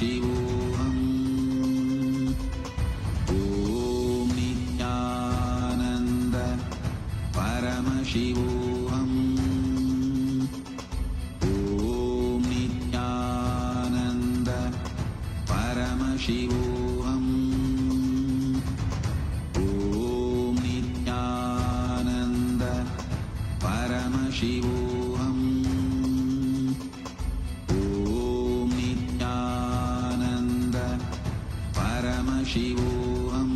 Paramashivoham. Om Nityananda Paramashivoham. Om Nityananda Paramashivoham. Om Nityananda Paramashivoham. Om Nityananda Paramashivoham.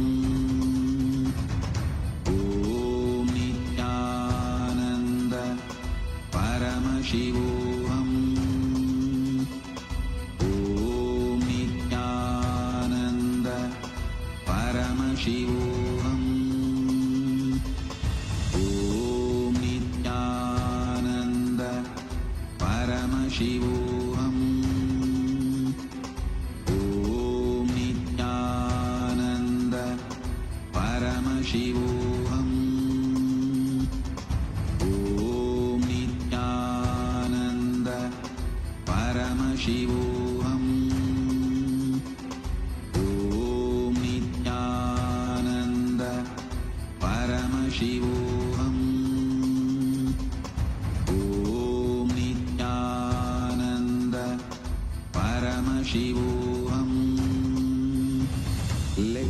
Om Nityananda Paramashivoham. Om Nityananda Paramashivoham. Om Nityananda Paramashivoham. Om Nityananda Paramashivoham. Om Nityananda Paramashivoham. Om Nityananda Paramashivoham. Om Nityananda Paramashivoham. Let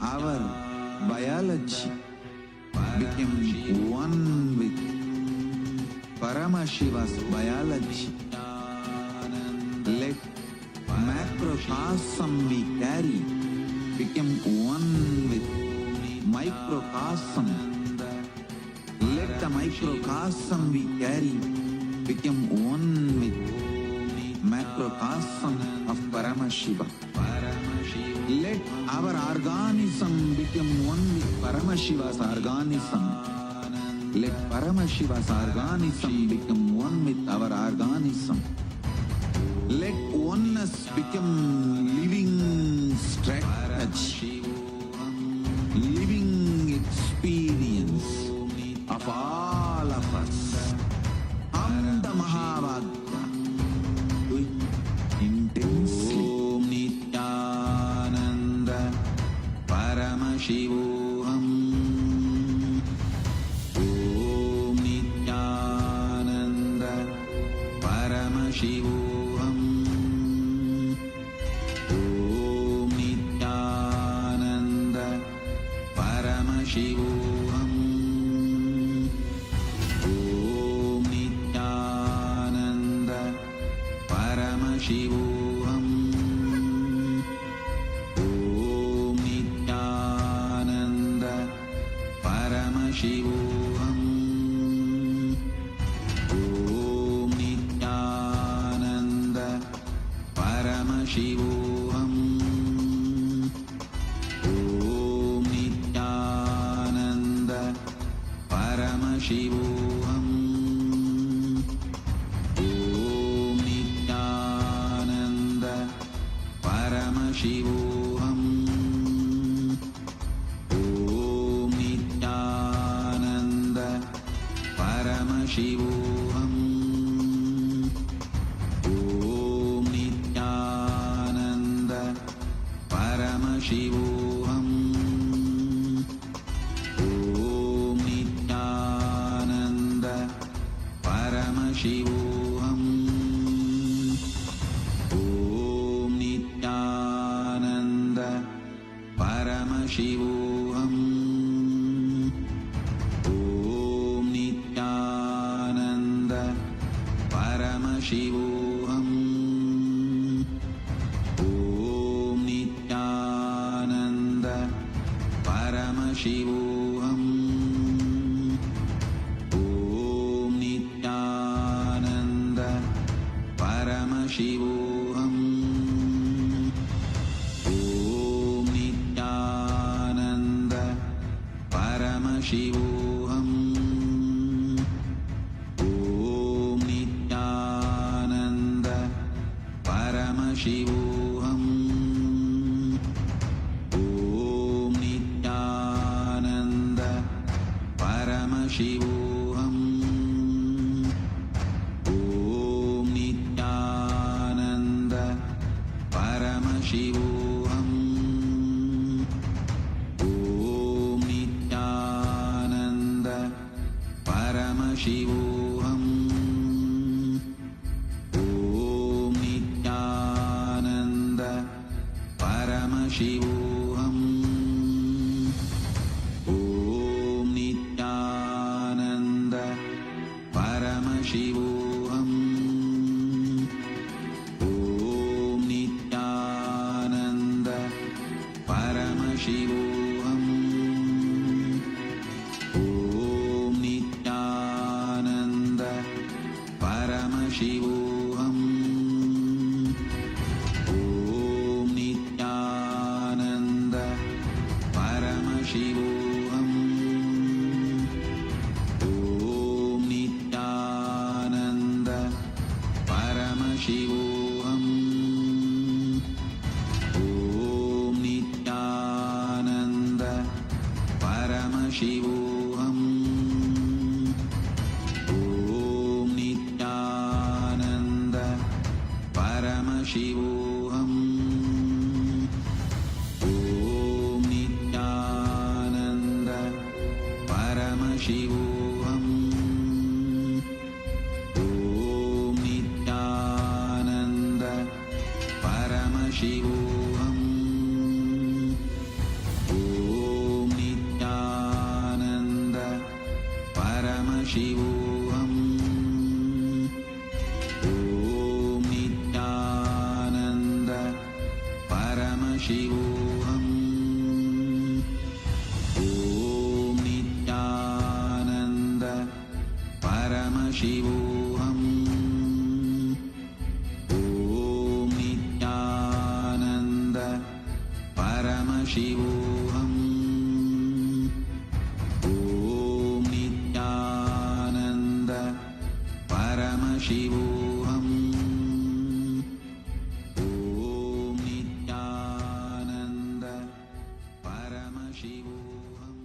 our biology become one with Paramashiva's biology. Let macrocosm we carry become one with microcosm. Let the microcosm we carry become one with macrocosm of Paramashiva. Let our organism become one with Paramashiva's organism. Let Paramashiva's organism become one with our organism. Let oneness become living strategy, living experience of all of us. Amda Mahavagya, do it intensely. Om Nityananda Paramashivoham. Om Nityananda Paramashivoham. Om Nityananda Paramashivoham. Om Nityananda Paramashivoham. Om Nityananda Paramashivoham. Om Nityananda Paramashivoham. Om Nityananda Paramashivoham. Om Nityananda Paramashivoham. Om Nityananda Paramashivoham. Om Nityananda Paramashivoham. Om Nityananda Paramashivoham. Om Nityananda Paramashivoham. Om Nityananda Paramashivoham. Om Nityananda Paramashivoham. Om Nityananda Paramashivoham. Om Nityananda Paramashivoham. Om Nityananda Paramashivoham. Om Nityananda Paramashivoham. Om Nityananda Paramashivoham. Om Nityananda Paramashivoham. Om Nityananda Paramashivoham. Om Nityananda Paramashivoham. Om Nityananda Paramashivoham. Om Nityananda Paramashivoham. Om Nityananda Paramashivoham. Om Nityananda Paramashivoham. Om Nityananda Paramashivoham. Om Nityananda Paramashivoham. Om Nityananda Paramashivoham. Om Nityananda Paramashivoham. Om Nityananda Paramashivoham. Om Nityananda Paramashivoham. Om Nityananda Paramashivoham. Om Nityananda Paramashivoham. Om Nityananda Paramashivoham. Om Nityananda Paramashivoham.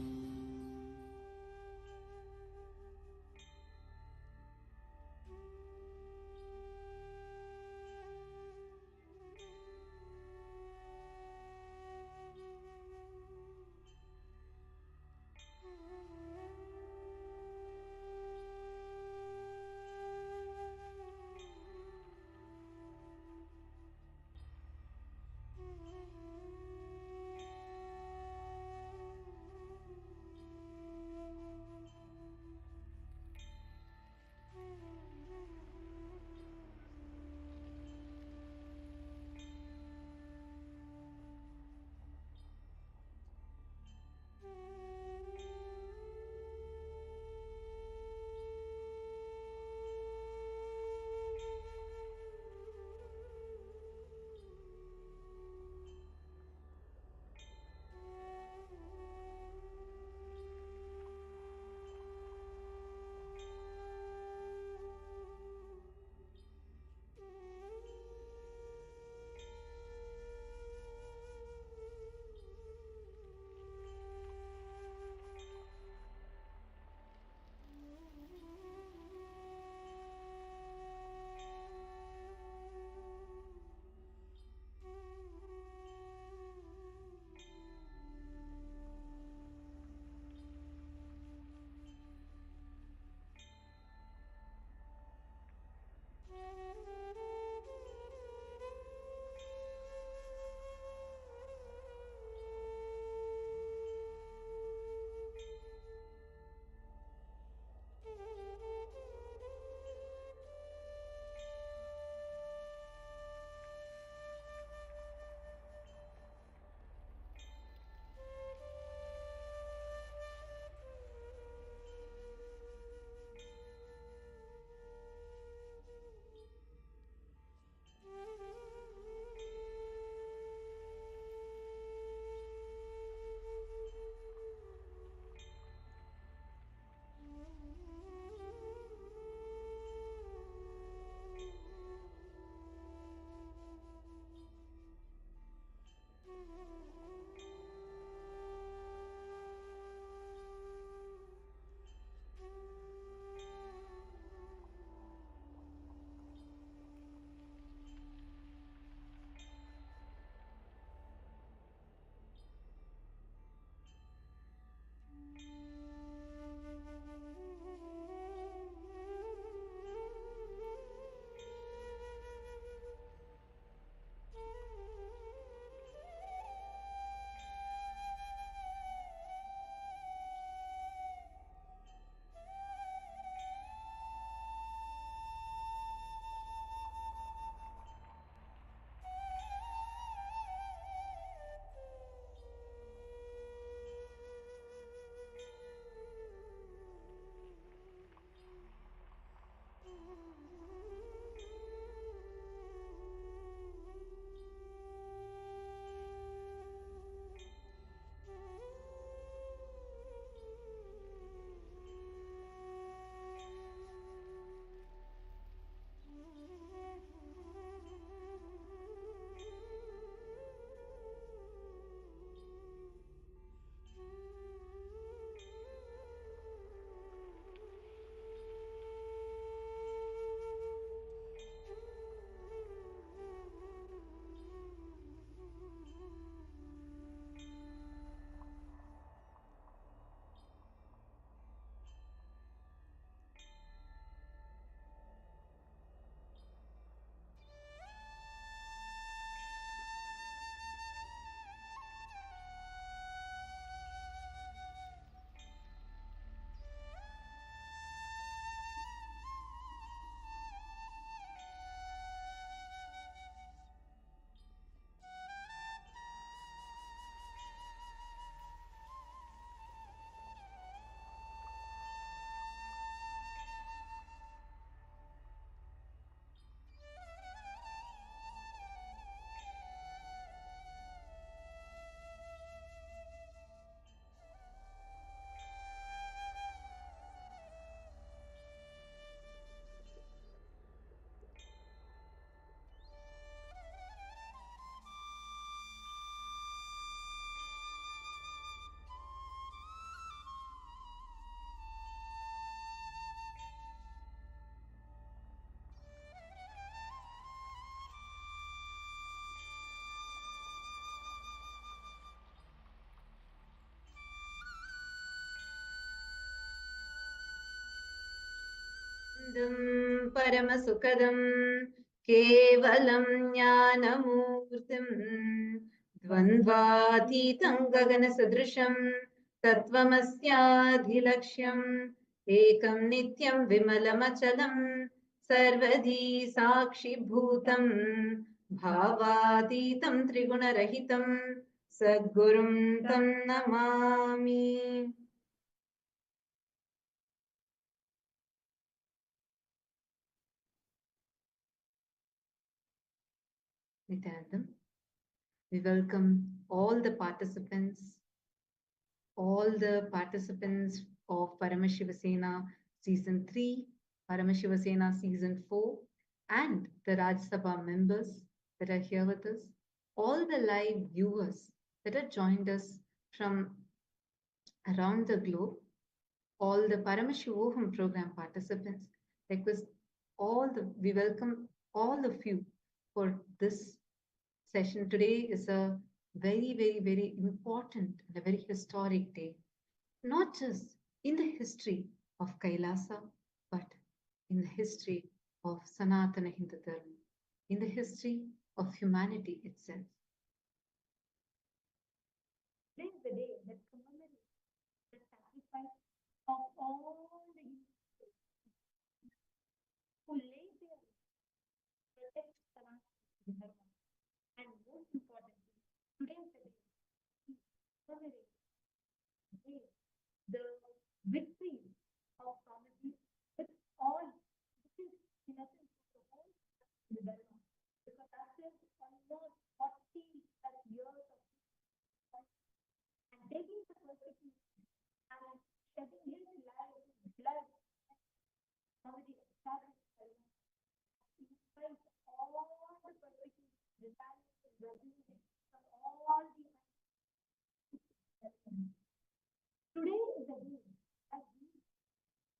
परमसुखदं केवलं ज्ञानमूर्तिं द्वन्द्वातीतं गगनसदृशं तत्त्वमस्याधिलक्ष्यम् एकं नित्यं विमलमचलं सर्वधी साक्षिभूतं भावातीतं त्रिगुणरहितं सद्गुरुं तं Namami. Nityanandam. We welcome all the participants of Paramashiva Sena Season 3, Paramashiva Sena Season 4, and the Raj Sabha members that are here with us, all the live viewers that have joined us from around the globe, all the Paramashivoham program participants. We welcome all of you for this session. Today is a very, very, very important and a very historic day, not just in the history of Kailasa, but in the history of Sanatana Hindu Dharma, in the history of humanity itself. Today is the day that commemorates the sacrifice of all the Hindus who laid their lives to protect Sanatana Dharma. And most importantly, today is the day we commemorate the victory of Swamiji with all, which is in essence the whole Hindu Dharma. Because after almost 40 plus years of and taking the persecution and shedding his blood, Swamiji established Dharma. He faced all the persecution, retaliation, resistance from all the Today is the day that we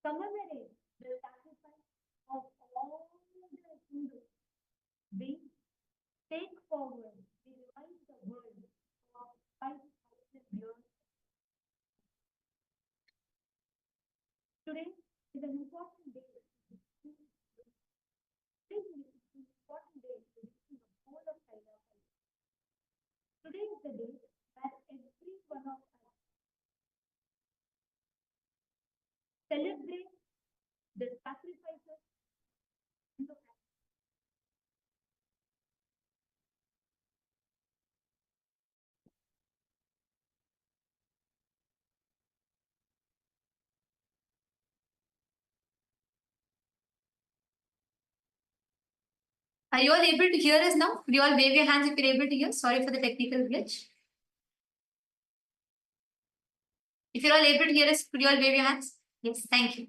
commemorate the sacrifice of all the Hindus. We take forward, we remind the world of 5,000 years. Today is an important day. Today is an important day to reaching the whole of Kailasa. Today is the day that every one of us celebrate the sacrifices in the Are you all able to hear us now? Could you all wave your hands if you're able to hear? Sorry for the technical glitch. If you're all able to hear us, could you all wave your hands? Yes, thank you.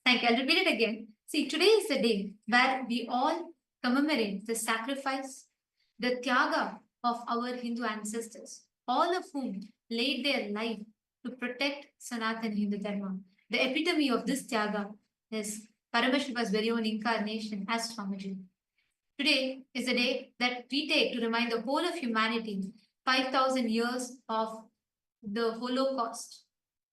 Thank you. I'll repeat it again. See, today is the day where we all commemorate the sacrifice, the tyaga of our Hindu ancestors, all of whom laid their life to protect Sanatana Hindu Dharma. The epitome of this tyaga is Paramashiva's very own incarnation as Swamiji. Today is the day that we take to remind the whole of humanity 5,000 years of the Holocaust,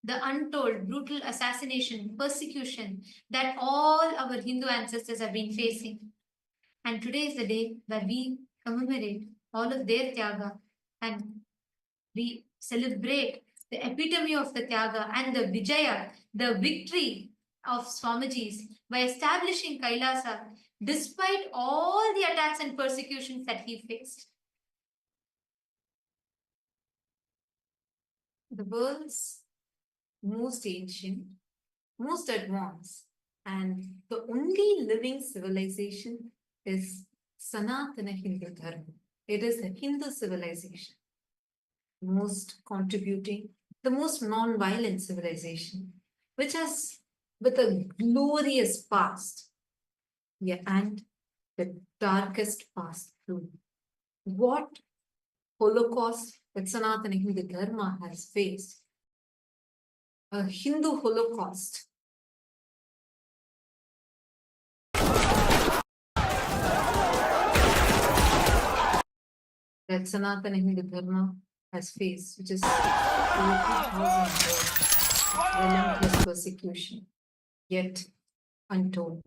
the untold, brutal assassination, persecution that all our Hindu ancestors have been facing. And today is the day where we commemorate all of their tyaga and we celebrate the epitome of the tyaga and the vijaya, the victory of Swamiji's by establishing Kailasa despite all the attacks and persecutions that he faced. The world's most ancient, most advanced, and the only living civilization is Sanatana Hindu Dharma. It is a Hindu civilization, the most contributing, the most non-violent civilization, which has with a glorious past, yeah, and the darkest past too. What Holocaust that Sanatana Hindu Dharma has faced, a Hindu Holocaust. That Sanatana Hindu Dharma has faced, which is over 2,000 years of relentless persecution, yet untold.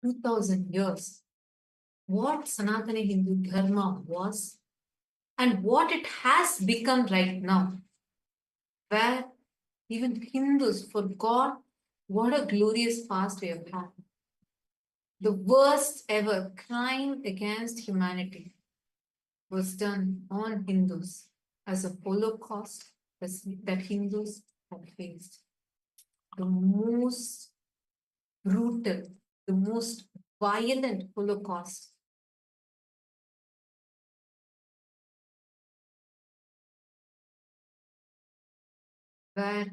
2000 years, what Sanatana Hindu Dharma was and what it has become right now, where even Hindus forgot what a glorious past we have had. The worst ever crime against humanity was done on Hindus as a Holocaust that Hindus had faced. The most brutal, the most violent Holocaust where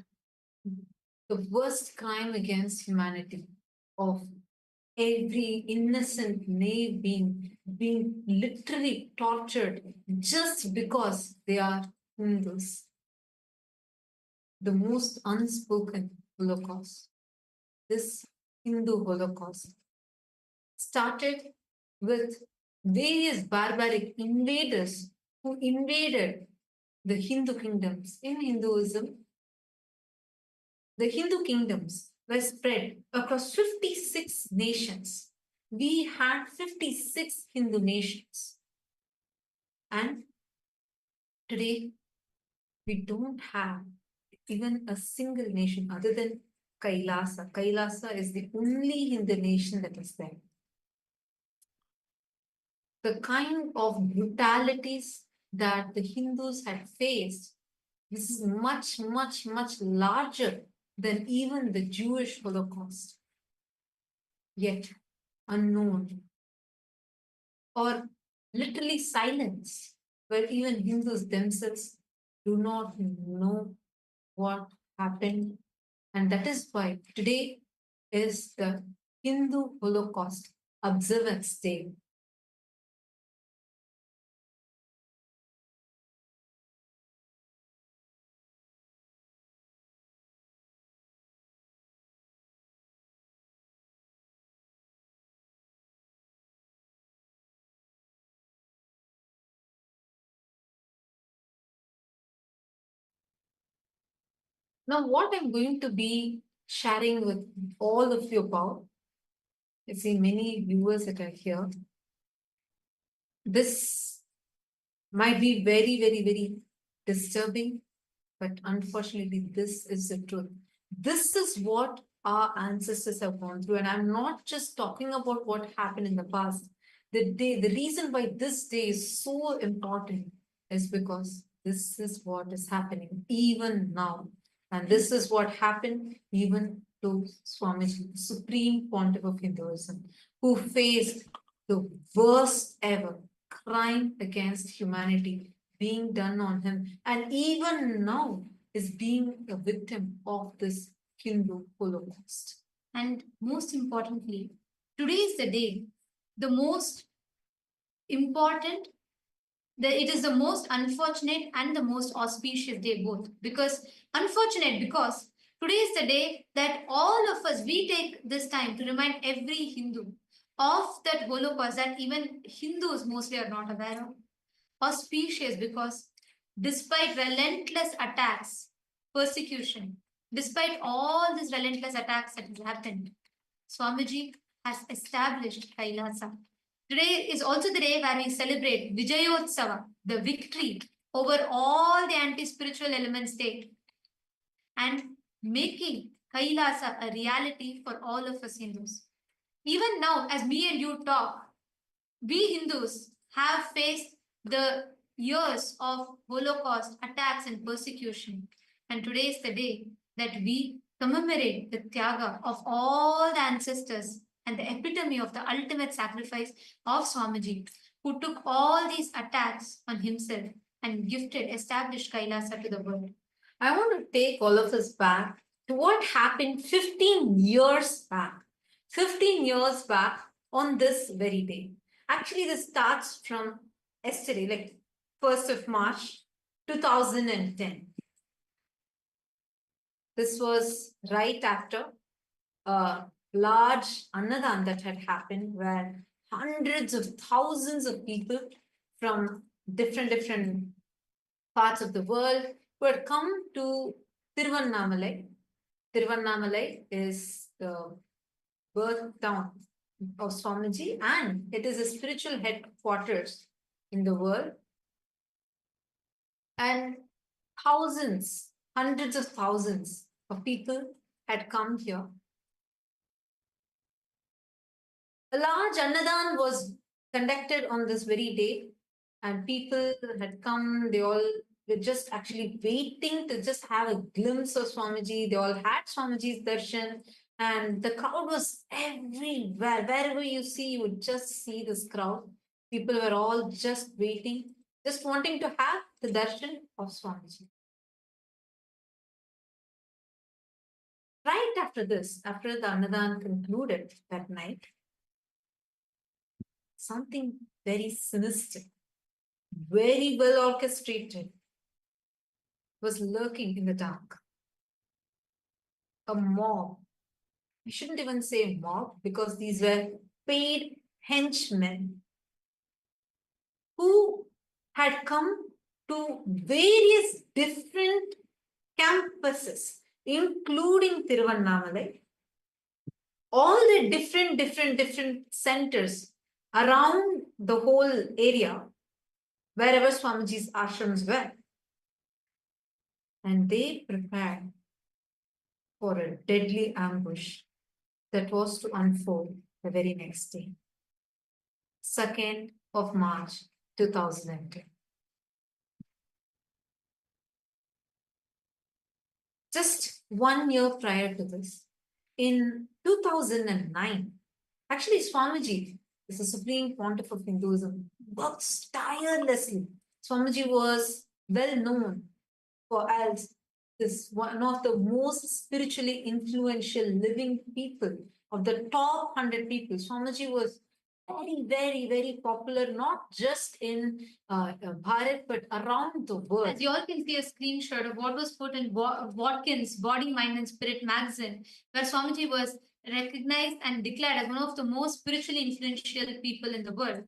the worst crime against humanity of every innocent naive being literally tortured just because they are Hindus. The most unspoken Holocaust. This Hindu Holocaust started with various barbaric invaders who invaded the Hindu kingdoms. In Hinduism, the Hindu kingdoms were spread across 56 nations. We had 56 Hindu nations. And today, we don't have even a single nation other than Kailasa. Kailasa is the only Hindu nation that is there. The kind of brutalities that the Hindus had faced, this is much, much, much larger than even the Jewish Holocaust. Yet unknown or literally silence, where even Hindus themselves do not know what happened. And that is why today is the Hindu Holocaust Observance Day. Now, what I'm going to be sharing with all of you about, I see many viewers that are here. This might be very, very, very disturbing, but unfortunately, this is the truth. This is what our ancestors have gone through. And I'm not just talking about what happened in the past. The reason why this day is so important is because this is what is happening even now. And this is what happened even to Swamiji, the Supreme Pontiff of Hinduism, who faced the worst ever crime against humanity being done on him. And even now is being a victim of this Hindu Holocaust. And most importantly, today is the day, the most important, it is the most unfortunate and the most auspicious day both. Because unfortunate because today is the day that all of us, we take this time to remind every Hindu of that Holocaust that even Hindus mostly are not aware of. Auspicious because despite relentless attacks, persecution, despite all these relentless attacks that have happened, Swamiji has established Kailasa. Today is also the day where we celebrate Vijayotsava, the victory over all the anti-spiritual elements state, and making Kailasa a reality for all of us Hindus. Even now, as me and you talk, we Hindus have faced the years of Holocaust attacks and persecution. And today is the day that we commemorate the Tyaga of all the ancestors and the epitome of the ultimate sacrifice of Swamiji, who took all these attacks on himself and established Kailasa to the world. I want to take all of us back to what happened 15 years back. 15 years back on this very day. Actually, this starts from yesterday, like 1st of March, 2010. This was right after a large Annadan that had happened where hundreds of thousands of people from different parts of the world who had come to Tiruvannamalai. Tiruvannamalai is the birth town of Swamiji, and it is a spiritual headquarters in the world. And thousands, hundreds of thousands of people had come here. A large Annadan was conducted on this very day, and people had come. They all were just actually waiting to just have a glimpse of Swamiji. They all had Swamiji's darshan, and the crowd was everywhere. Wherever you see, you would just see this crowd. People were all just waiting, just wanting to have the darshan of Swamiji. Right after this, after the Annadan concluded that night, something very sinister, very well orchestrated, was lurking in the dark. A mob. I shouldn't even say mob because these were paid henchmen who had come to various different campuses, including Tiruvannamalai, all the different centers around the whole area, wherever Swamiji's ashrams were. And they prepared for a deadly ambush that was to unfold the very next day, 2nd of March 2010. Just 1 year prior to this, in 2009, actually Swamiji is the Supreme Pontiff of Hinduism, works tirelessly. Swamiji was well known for as is one of the most spiritually influential living people of the top 100 people. Swamiji was very popular, not just in Bharat, but around the world. As you all can see a screenshot of what was put in Watkins' Body, Mind and Spirit magazine, where Swamiji was recognized and declared as one of the most spiritually influential people in the world.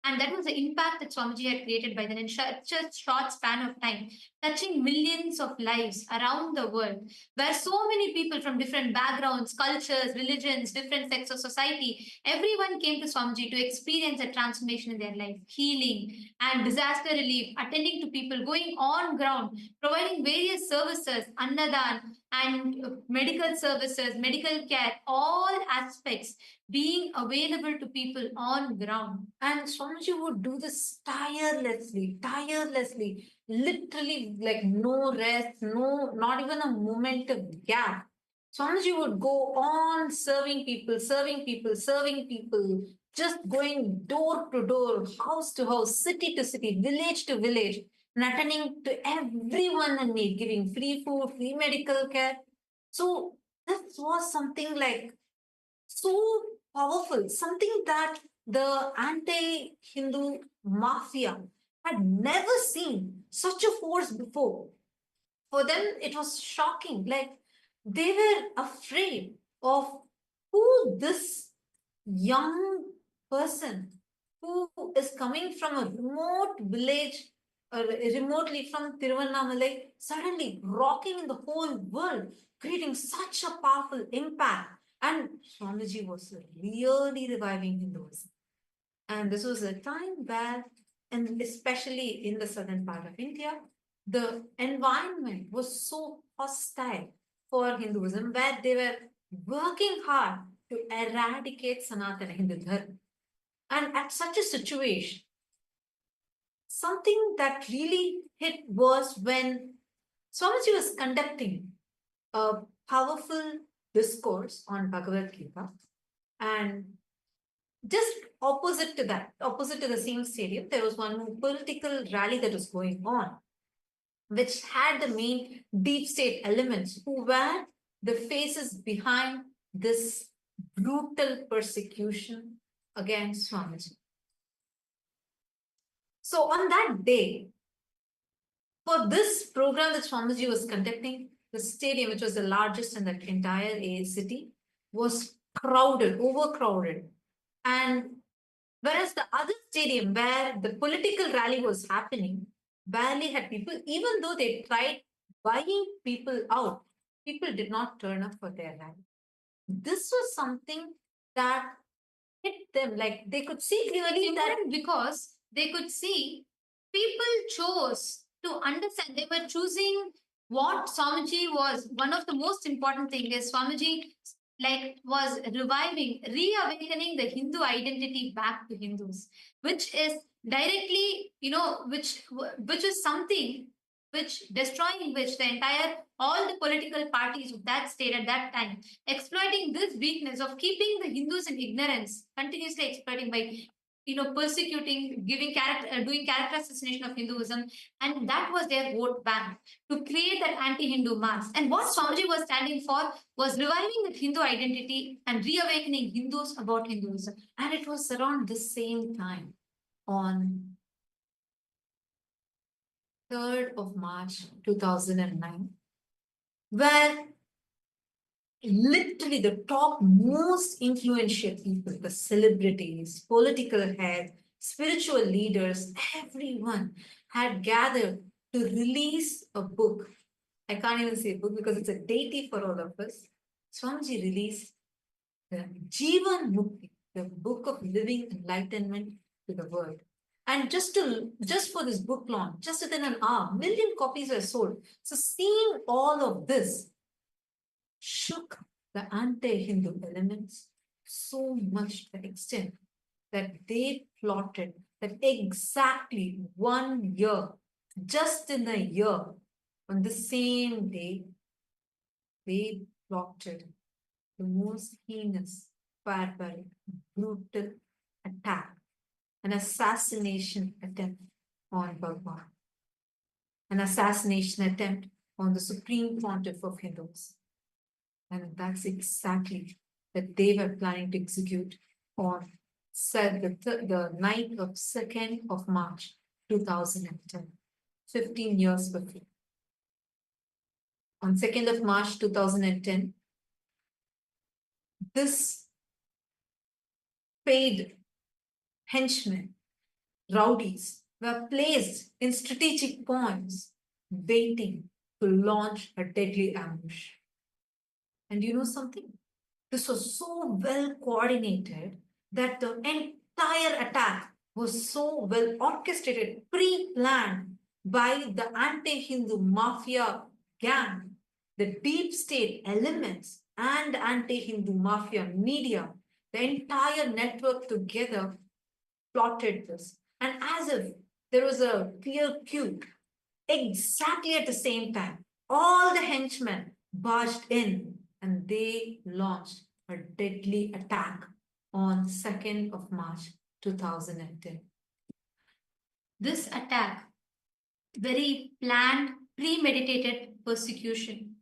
And that was the impact that Swamiji had created by then in such a short span of time, touching millions of lives around the world, where so many people from different backgrounds, cultures, religions, different sects of society, everyone came to Swamiji to experience a transformation in their life, healing and disaster relief, attending to people, going on ground, providing various services, annadan, and medical services, medical care, all aspects being available to people on ground. And Swamiji would do this tirelessly, literally like no rest, not even a moment of gap. Swamiji would go on serving people, just going door to door, house to house, city to city, village to village, and attending to everyone in need, giving free food, free medical care. So this was something like so powerful, something that the anti-Hindu mafia had never seen such a force before. For them, it was shocking. Like they were afraid of who this young person who is coming from a remote village, remotely from Tiruvannamalai, suddenly rocking in the whole world, creating such a powerful impact. And Swamiji was really reviving Hinduism. And this was a time where, and especially in the southern part of India, the environment was so hostile for Hinduism, where they were working hard to eradicate Sanatana Hindu Dharma. And at such a situation, something that really hit was when Swamiji was conducting a powerful discourse on Bhagavad Gita, and just opposite to that, opposite to the same stadium, there was one political rally that was going on, which had the main deep state elements who were the faces behind this brutal persecution against Swamiji. So on that day, for this program that Swamiji was conducting, the stadium, which was the largest in the entire city, was crowded, overcrowded. And whereas the other stadium where the political rally was happening barely had people, even though they tried buying people out, people did not turn up for their rally. This was something that them. Like they could see clearly that because they could see people chose to understand. They were choosing what Swamiji was. One of the most important thing is Swamiji was reviving, reawakening the Hindu identity back to Hindus, which is directly, which is something which destroying which the entire all the political parties of that state at that time exploiting this weakness of keeping the Hindus in ignorance, continuously exploiting by persecuting, giving character, doing character assassination of Hinduism, and that was their vote bank to create that anti-Hindu mass. And what Swamiji was standing for was reviving the Hindu identity and reawakening Hindus about Hinduism. and it was around the same time on 3rd of March 2009, where literally the top most influential people, the celebrities, political heads, spiritual leaders, everyone had gathered to release a book. I can't even say book because it's a deity for all of us. Swamiji released the Jivan Mukti, the book of living enlightenment to the world. And just for this book launch, just within an hour, 1 million copies were sold. So seeing all of this shook the anti-Hindu elements so much to the extent that they plotted that exactly 1 year, just in a year, on the same day, they plotted the most heinous, barbaric, brutal attack, an assassination attempt on Bhagavan, an assassination attempt on the Supreme Pontiff of Hindus. And that's exactly that they were planning to execute on the night of 2nd of March 2010, 15 years before. On 2nd of March 2010, this paid henchmen, rowdies, were placed in strategic points, waiting to launch a deadly ambush. And you know something? This was so well coordinated that the entire attack was so well orchestrated, pre-planned by the anti-Hindu mafia gang, the deep state elements, and anti-Hindu mafia media. The entire network together plotted this. And as if there was a clear cue, exactly at the same time, all the henchmen barged in and they launched a deadly attack on 2nd of March 2010. This attack, very planned, premeditated persecution,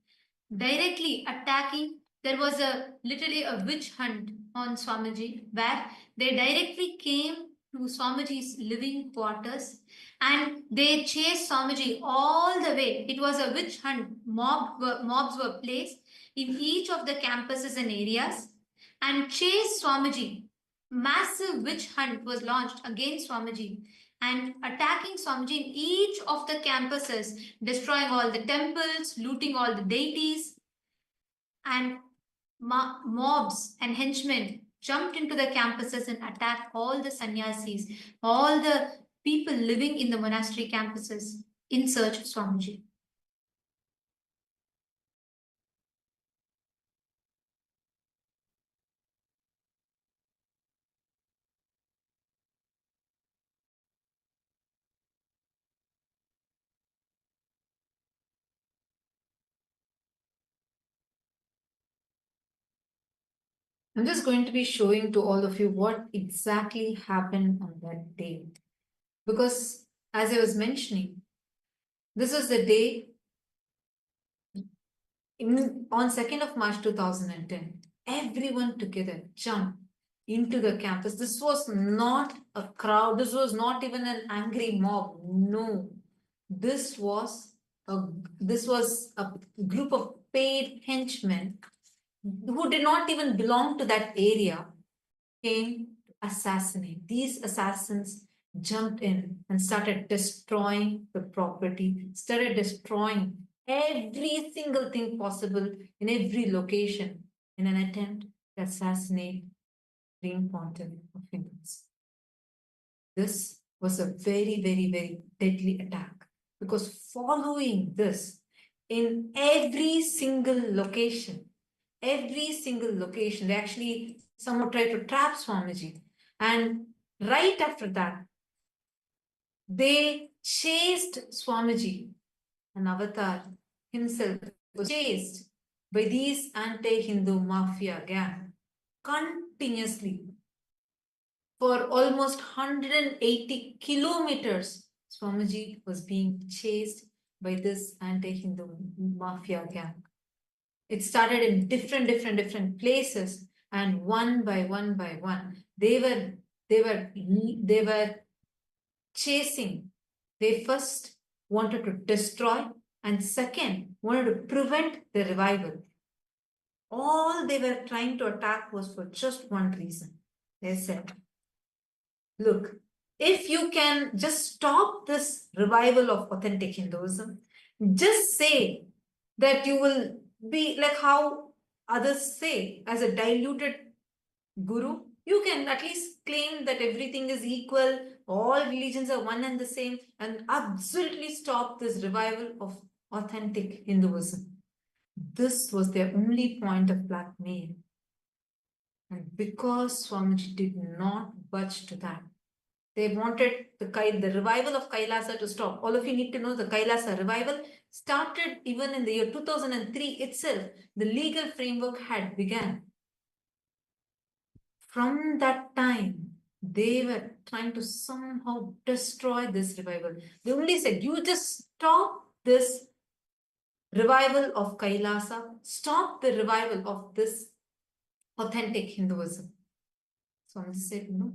directly attacking. There was literally a witch hunt on Swamiji where they directly came to Swamiji's living quarters and they chased Swamiji all the way. It was a witch hunt. Mobs were placed in each of the campuses and areas and chased Swamiji. Massive witch hunt was launched against Swamiji and attacking Swamiji in each of the campuses, destroying all the temples, looting all the deities, and mobs and henchmen jumped into the campuses and attacked all the sannyasis, all the people living in the monastery campuses in search of Swamiji. I'm just going to be showing to all of you what exactly happened on that day. Because as I was mentioning, this is the day on 2nd of March 2010, everyone together jumped into the campus. This was not a crowd. This was not even an angry mob. No, this was a group of paid henchmen who did not even belong to that area, came to assassinate. These assassins jumped in and started destroying the property, started destroying every single thing possible in every location in an attempt to assassinate Supreme Pontiff of Hinduism. This was a very, very, very deadly attack, because following this, in every single location, they actually somehow tried to trap Swamiji. And right after that, they chased Swamiji, an avatar himself was chased by these anti-Hindu mafia gang continuously for almost 180 kilometers. Swamiji was being chased by this anti-Hindu mafia gang. It started in different places, and one by one, they were chasing. They first wanted to destroy, and second wanted to prevent the revival. All they were trying to attack was for just one reason. They said, look, if you can just stop this revival of authentic Hinduism, just say that you will be like how others say, as a diluted guru, you can at least claim that everything is equal, all religions are one and the same, and absolutely stop this revival of authentic Hinduism. This was their only point of blackmail. And because Swamiji did not budge to that, they wanted the revival of Kailasa to stop. All of you need to know the Kailasa revival started even in the year 2003 itself. The legal framework had begun. From that time, they were trying to somehow destroy this revival. They only said, you just stop this revival of Kailasa, stop the revival of this authentic Hinduism. Swamiji said no.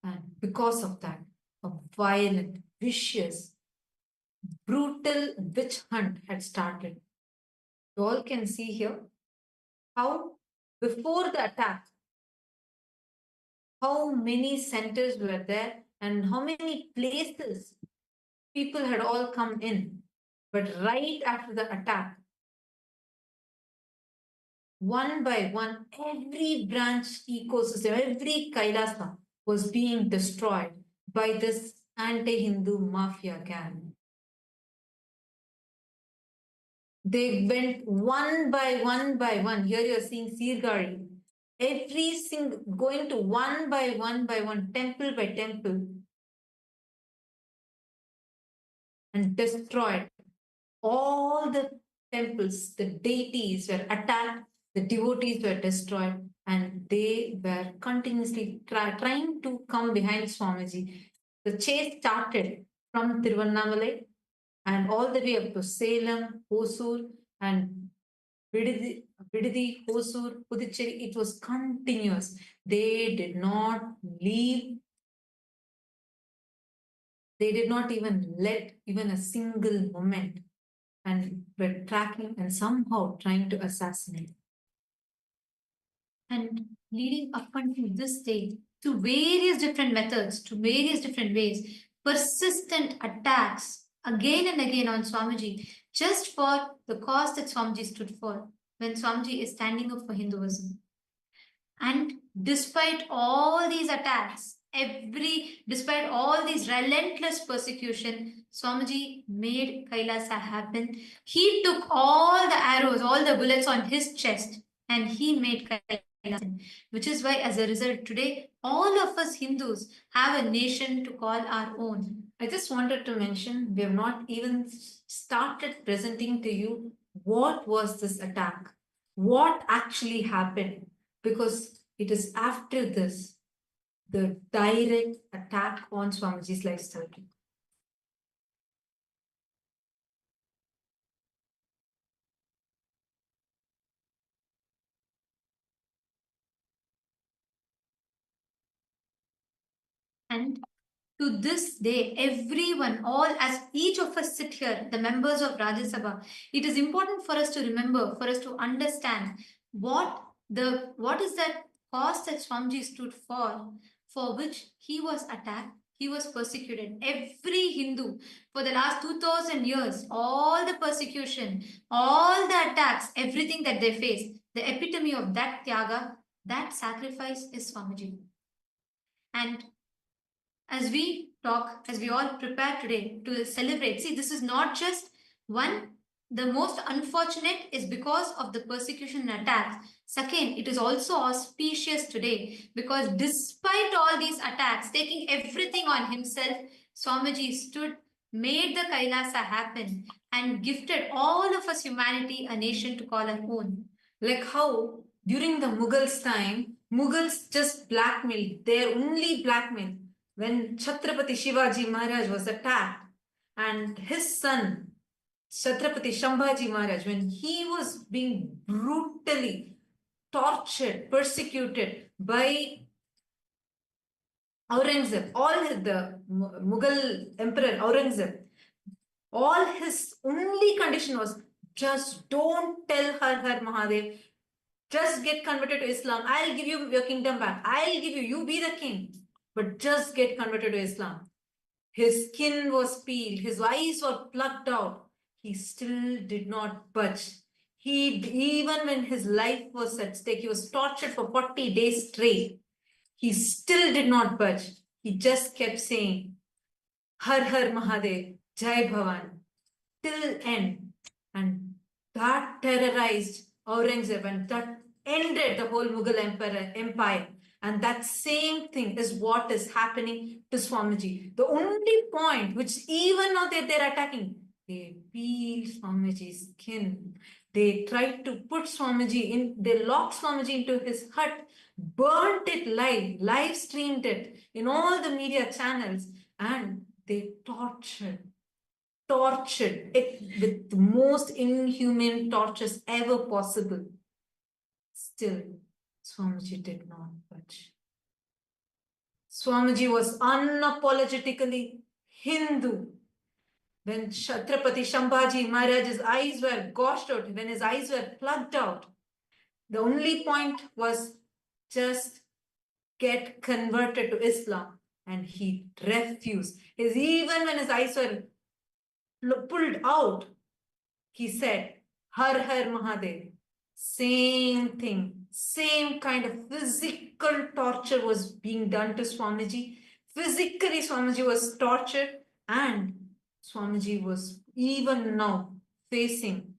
And because of that, a violent, vicious, brutal witch hunt had started. You all can see here how before the attack, how many centers were there and how many places people had all come in. But right after the attack, one by one, every branch ecosystem, every Kailasa was being destroyed by this anti-Hindu mafia gang. They went one by one. Here you are seeing Sirgari. Every single, going to one by one, temple by temple, and destroyed all the temples. The deities were attacked, the devotees were destroyed, and they were continuously trying to come behind Swamiji. The chase started from Tiruvannamalai and all the way up to Salem, Hosur, and Vididi, Hosur, Puducherry. It was continuous. They did not leave. They did not even let even a single moment, and were tracking and somehow trying to assassinate. And leading up until this day, to various different methods, to various different ways, persistent attacks again and again on Swamiji, just for the cause that Swamiji stood for, when Swamiji is standing up for Hinduism. And despite all these attacks, despite all these relentless persecution, Swamiji made Kailasa happen. He took all the arrows, all the bullets on his chest, and he made Kailasa happen. Which is why, as a result, today, all of us Hindus have a nation to call our own. I just wanted to mention, we have not even started presenting to you what was this attack, what actually happened, because it is after this, the direct attack on Swamiji's lifestyle. And to this day, everyone, as each of us sit here, the members of Rajya Sabha, it is important for us to remember, for us to understand what is that cause that Swamiji stood for which he was attacked, he was persecuted. Every Hindu for the last 2000 years, all the persecution, all the attacks, everything that they faced, the epitome of that Tyaga that sacrifice is Swamiji. And as we talk, as we all prepare today to celebrate, see, this is not just one. The most unfortunate is because of the persecution and attacks. Second, it is also auspicious today because despite all these attacks, taking everything on himself, Swamiji stood, made the Kailasa happen, and gifted all of us humanity a nation to call our own. Like how during the Mughals' time, Mughals just blackmailed, their only blackmail. When Chhatrapati Shivaji Maharaj was attacked and his son Chhatrapati Shambhaji Maharaj, when he was being brutally tortured, persecuted by Aurangzeb, the Mughal emperor Aurangzeb, all his only condition was just don't tell Har Mahadev, just get converted to Islam. I'll give you your kingdom back. I'll give you, you be the king, but just get converted to Islam. His skin was peeled, his eyes were plucked out. He still did not budge. Even when his life was at stake, he was tortured for 40 days straight. He still did not budge. He just kept saying, Har Mahadev, Jai Bhavan, till end. And that terrorized Aurangzeb and that ended the whole Mughal empire. And that same thing is what is happening to Swamiji. The only point which even now they're attacking, they peel Swamiji's skin. They tried to put Swamiji in, they locked Swamiji into his hut, burnt it live streamed it in all the media channels, and they tortured it with the most inhuman tortures ever possible. Still, Swamiji did not budge. Swamiji was unapologetically Hindu. When Chhatrapati Shambhaji Maharaj's eyes were gouged out, when his eyes were plucked out, the only point was just get converted to Islam. And he refused. Even when his eyes were pulled out, he said, Har Mahadev. Same thing, same kind of physical torture was being done to Swamiji. Physically, Swamiji was tortured, and Swamiji was even now facing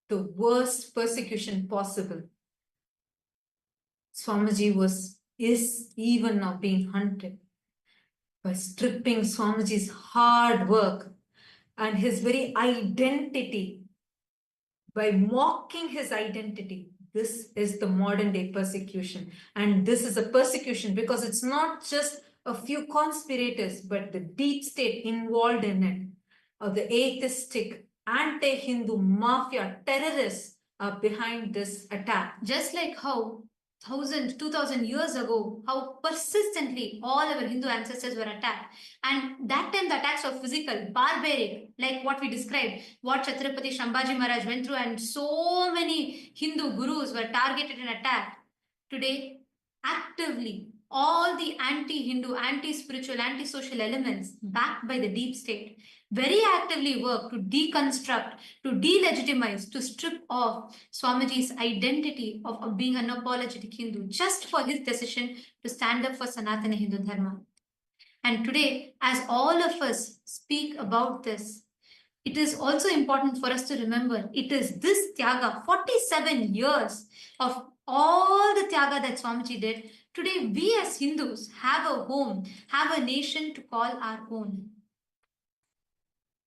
the worst persecution possible. Swamiji is even now being hunted by stripping Swamiji's hard work and his very identity, by mocking his identity. This is the modern day persecution. And this is a persecution because it's not just a few conspirators, but the deep state involved in it, or the atheistic, anti-Hindu mafia terrorists are behind this attack. Just like how 2,000 years ago, how persistently all our Hindu ancestors were attacked. And that time the attacks were physical, barbaric, like what we described, what Chhatrapati Shambhaji Maharaj went through, and so many Hindu gurus were targeted and attacked. Today, actively, all the anti-Hindu, anti-spiritual, anti-social elements backed by the deep state very actively work to deconstruct, to delegitimize, to strip off Swamiji's identity of being an unapologetic Hindu just for his decision to stand up for Sanatana Hindu Dharma. And today, as all of us speak about this, it is also important for us to remember it is this Tyaga, 47 years of all the Tyaga that Swamiji did. Today, we as Hindus have a home, have a nation to call our own.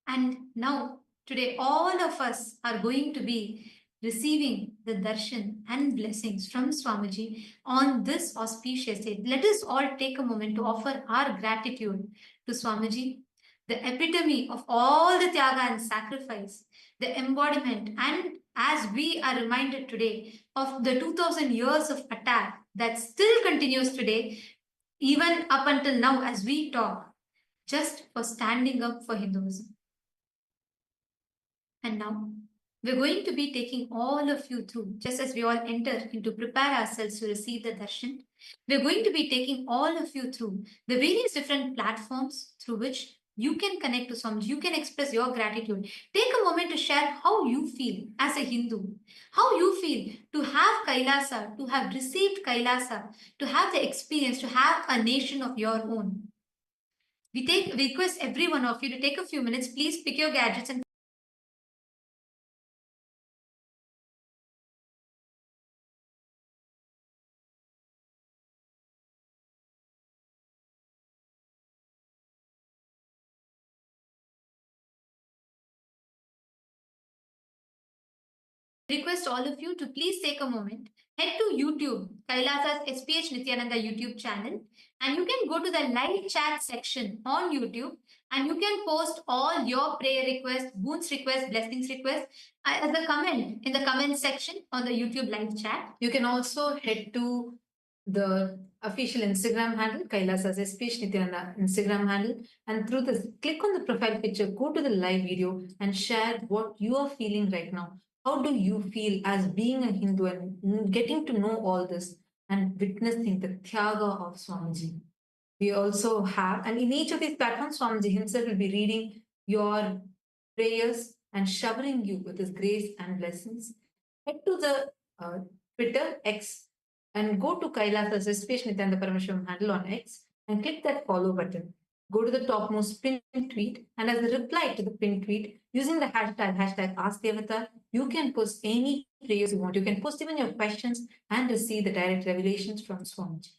And now, today, all of us are going to be receiving the darshan and blessings from Swamiji on this auspicious day. Let us all take a moment to offer our gratitude to Swamiji, the epitome of all the Tyaga and sacrifice, the embodiment, and as we are reminded today of the 2,000 years of attack that still continues today, even up until now as we talk, just for standing up for Hinduism. And now, we're going to be taking all of you through, just as we all enter into prepare ourselves to receive the darshan, we're going to be taking all of you through the various different platforms through which you can connect to Swamiji, you can express your gratitude. Take a moment to share how you feel as a Hindu, how you feel to have Kailasa, to have received Kailasa, to have the experience, to have a nation of your own. We request every one of you to take a few minutes. Please pick your gadgets and request all of you to please take a moment, head to YouTube, Kailasa's SPH Nithyananda YouTube channel, and you can go to the live chat section on YouTube and you can post all your prayer requests, boons requests, blessings requests as a comment in the comment section on the YouTube live chat. You can also head to the official Instagram handle, Kailasa's SPH Nithyananda Instagram handle, and through this, click on the profile picture, go to the live video, and share what you are feeling right now. How do you feel as being a Hindu and getting to know all this and witnessing the Tyaga of Swamiji? We also have, and in each of these platforms, Swamiji himself will be reading your prayers and showering you with his grace and blessings. Head to the Twitter X and go to Kailasa's SPH Nithyananda Paramashivam's handle on X and click that follow button. Go to the topmost pinned tweet, and as a reply to the pinned tweet, using the hashtag AskDevata, you can post any prayers you want. You can post even your questions and receive the direct revelations from Swamiji.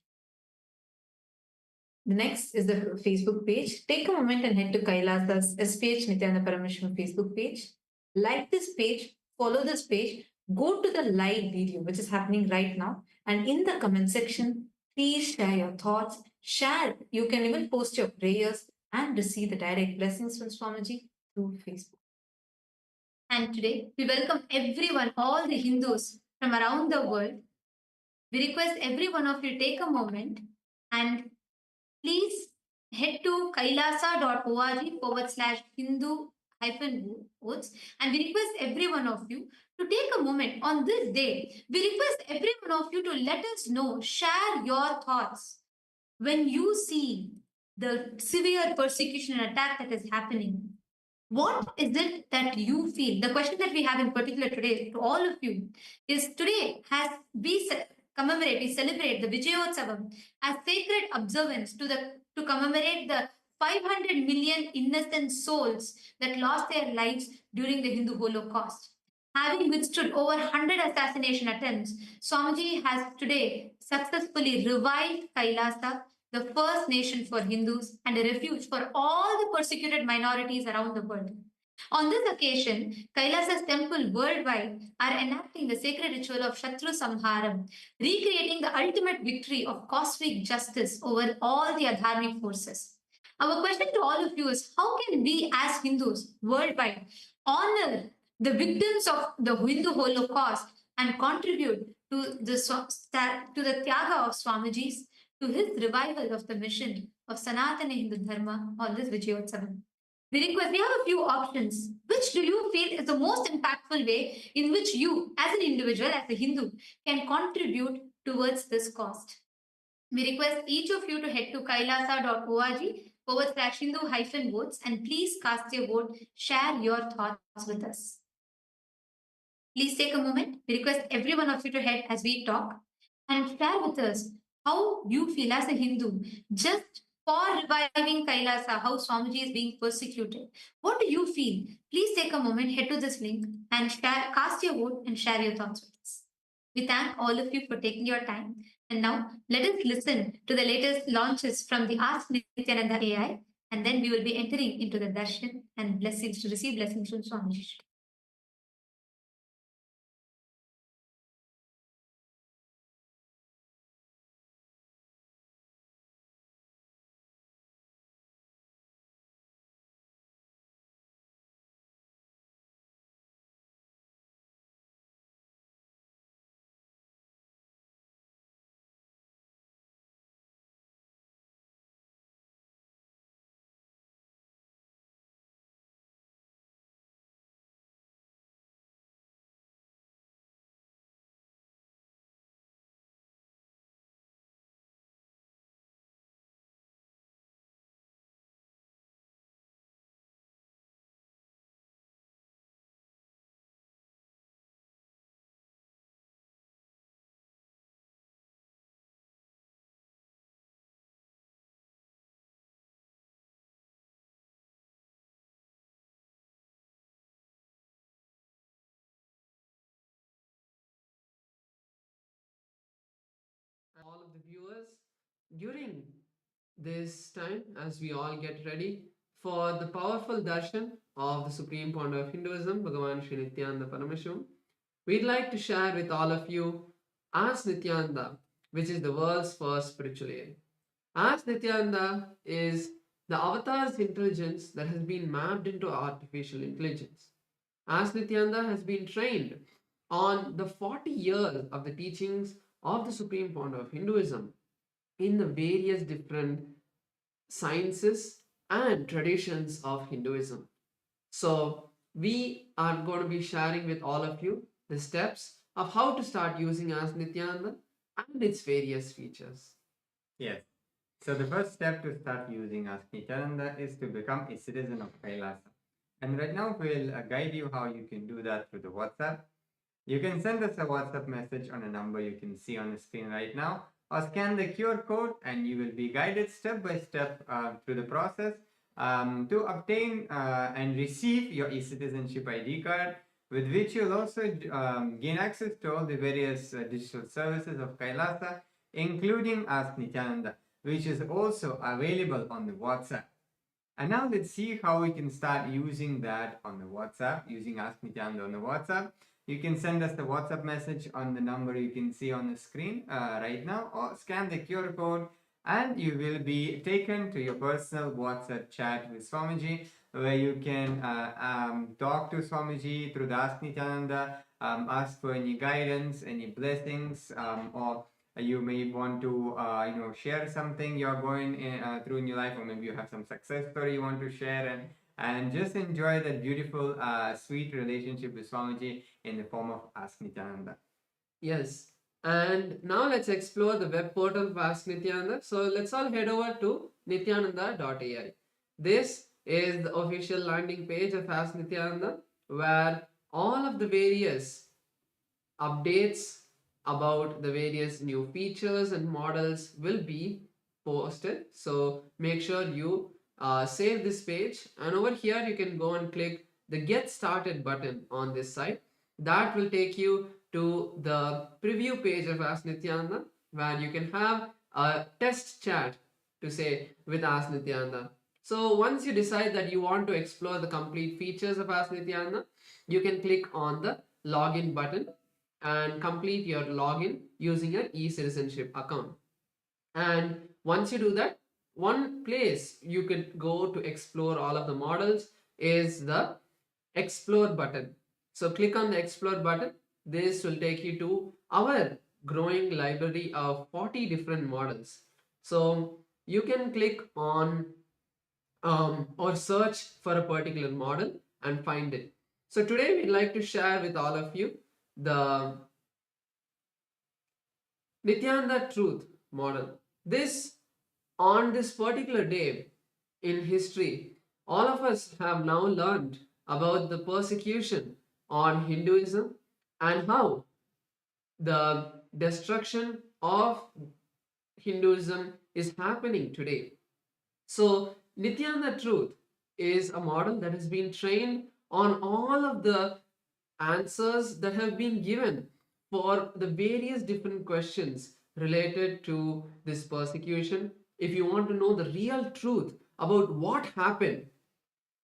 The next is the Facebook page. Take a moment and head to Kailasa's SPH Nithyananda Paramashivam Facebook page. Like this page, follow this page, go to the live video, which is happening right now. And in the comment section, please share your thoughts. Share. You can even post your prayers and receive the direct blessings from Swamiji through Facebook. And today, we welcome everyone, all the Hindus from around the world. We request every one of you to take a moment and please head to kailasa.org/Hindu-votes, and we request every one of you to take a moment on this day. We request every one of you to let us know, share your thoughts when you see the severe persecution and attack that is happening. What is it that you feel? The question that we have in particular today to all of you is, today has we celebrate the Vijayotsavam as sacred observance to commemorate the 500 million innocent souls that lost their lives during the Hindu Holocaust. Having withstood over 100 assassination attempts, Swamiji has today successfully revived Kailasa, the first nation for Hindus and a refuge for all the persecuted minorities around the world. On this occasion, Kailasa's temple worldwide are enacting the sacred ritual of Shatru Samharam, recreating the ultimate victory of cosmic justice over all the adharmic forces. Our question to all of you is, how can we as Hindus worldwide honor the victims of the Hindu Holocaust and contribute to the Tyaga of Swamiji's, to his revival of the mission of Sanatana Hindu Dharma on this Vijayotsavam? We have a few options. Which do you feel is the most impactful way in which you, as an individual, as a Hindu, can contribute towards this cause? We request each of you to head to kailasa.org/Hindu-votes and please cast your vote, share your thoughts with us. Please take a moment. We request every one of you to head as we talk and share with us how you feel as a Hindu, just for reviving Kailasa, how Swamiji is being persecuted. What do you feel? Please take a moment, head to this link and cast your vote and share your thoughts with us. We thank all of you for taking your time. And now let us listen to the latest launches from the Ask Nithyananda AI, and then we will be entering into the Darshan and blessings to receive blessings from Swamiji. the viewers, during this time, as we all get ready for the powerful darshan of the Supreme Pontiff of Hinduism, Bhagavan Sri Nityananda Paramashim, we'd like to share with all of you As Nityananda, which is the world's first spiritual aid. As Nityananda is the avatar's intelligence that has been mapped into artificial intelligence. As Nityananda has been trained on the 40 years of the teachings of the Supreme Pontiff of Hinduism in the various different sciences and traditions of Hinduism. So, we are going to be sharing with all of you the steps of how to start using As Nityananda and its various features. Yes. So the first step to start using Ask Nityananda is to become a citizen of Kailasa. And right now we'll guide you how you can do that through the WhatsApp. You can send us a WhatsApp message on a number you can see on the screen right now, or scan the QR code and you will be guided step by step through the process to obtain and receive your e-citizenship ID card, with which you'll also gain access to all the various digital services of Kailasa, including Ask Nityananda, which is also available on the WhatsApp. And now let's see how we can start using that on the WhatsApp, using Ask Nityananda on the WhatsApp. You can send us the WhatsApp message on the number you can see on the screen right now, or scan the QR code and you will be taken to your personal WhatsApp chat with Swamiji, where you can talk to Swamiji through the Ask Nityananda, ask for any guidance, any blessings, or you may want to share something you're going through in your life, or maybe you have some success story you want to share, and just enjoy that beautiful sweet relationship with Swamiji in the form of Ask Nityananda. Yes, and now let's explore the web portal of Ask Nityananda. So let's all head over to nityananda.ai. This is the official landing page of Ask Nityananda, where all of the various updates about the various new features and models will be posted. So make sure you save this page, and over here you can go and click the Get Started button on this side. That will take you to the preview page of Ask Nityananda, where you can have a test chat to say with Ask Nityananda. So once you decide that you want to explore the complete features of Ask Nityananda, you can click on the login button and complete your login using your e-citizenship account. And once you do that, one place you could go to explore all of the models is the Explore button. So click on the Explore button. This will take you to our growing library of 40 different models. So you can click on or search for a particular model and find it. So today we'd like to share with all of you the Nityananda truth model. On this particular day in history, all of us have now learned about the persecution on Hinduism and how the destruction of Hinduism is happening today. So, Nityananda truth is a model that has been trained on all of the answers that have been given for the various different questions related to this persecution. If you want to know the real truth about what happened,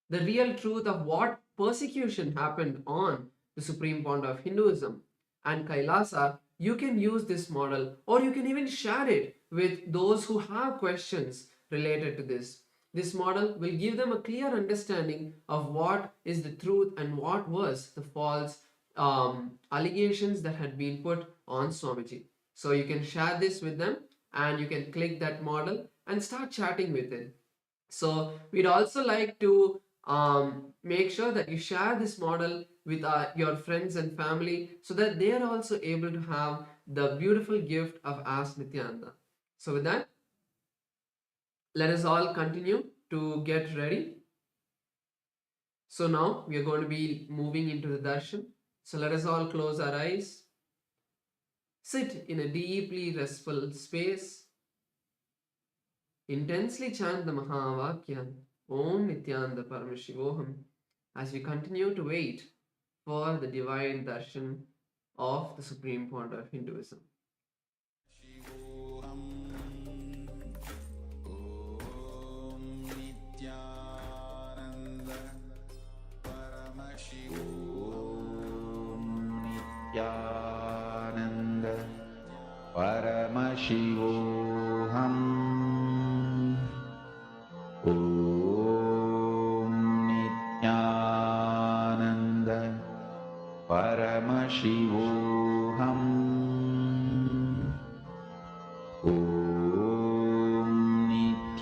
the real truth of what persecution happened on the Supreme Pontiff of Hinduism and Kailasa, you can use this model, or you can even share it with those who have questions related to this. This model will give them a clear understanding of what is the truth and what was the false allegations that had been put on Swamiji. So you can share this with them and you can click that model and start chatting with it. So we'd also like to make sure that you share this model with your friends and family so that they are also able to have the beautiful gift of Ask Nityananda. So with that, let us all continue to get ready. So now we are going to be moving into the darshan. So let us all close our eyes. Sit in a deeply restful space. Intensely chant the Mahavakya, Om Nityananda Paramashivoham, as we continue to wait for the divine darshan of the Supreme Pontiff of Hinduism. Shivoham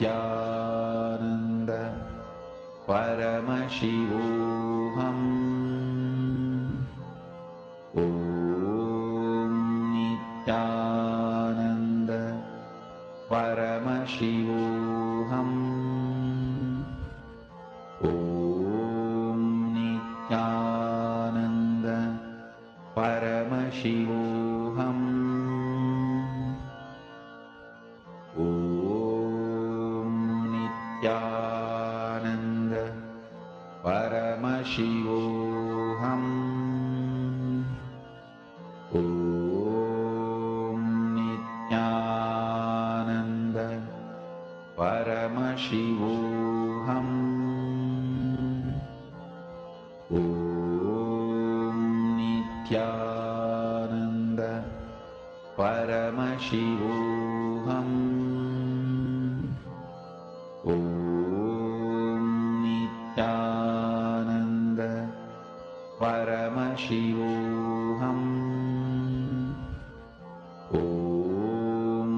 Nityananda Paramashivoham. Om Nityananda Paramashivoham. Om Nityananda Paramashivoham. Om Nityananda Paramashivoham. Om Nityananda Paramashivoham. Om Nityananda Paramashivoham. Om Nityananda Paramashivoham. Om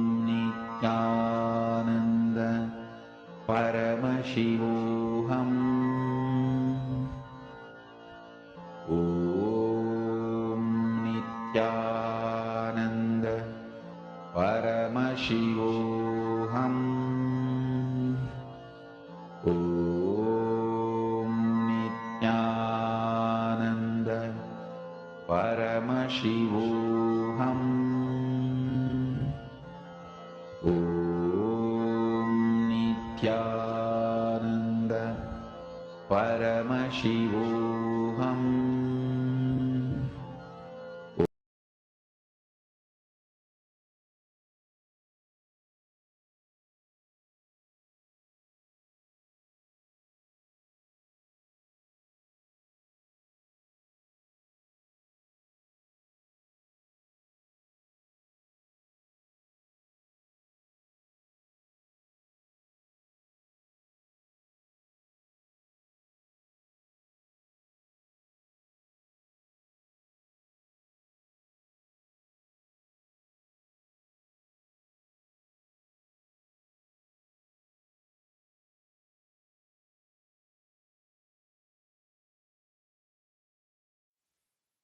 Nityananda Paramashivoham. Om Nityananda Paramashivoham. Om Nityananda Paramashivoham. Om Nityananda Paramashivoham.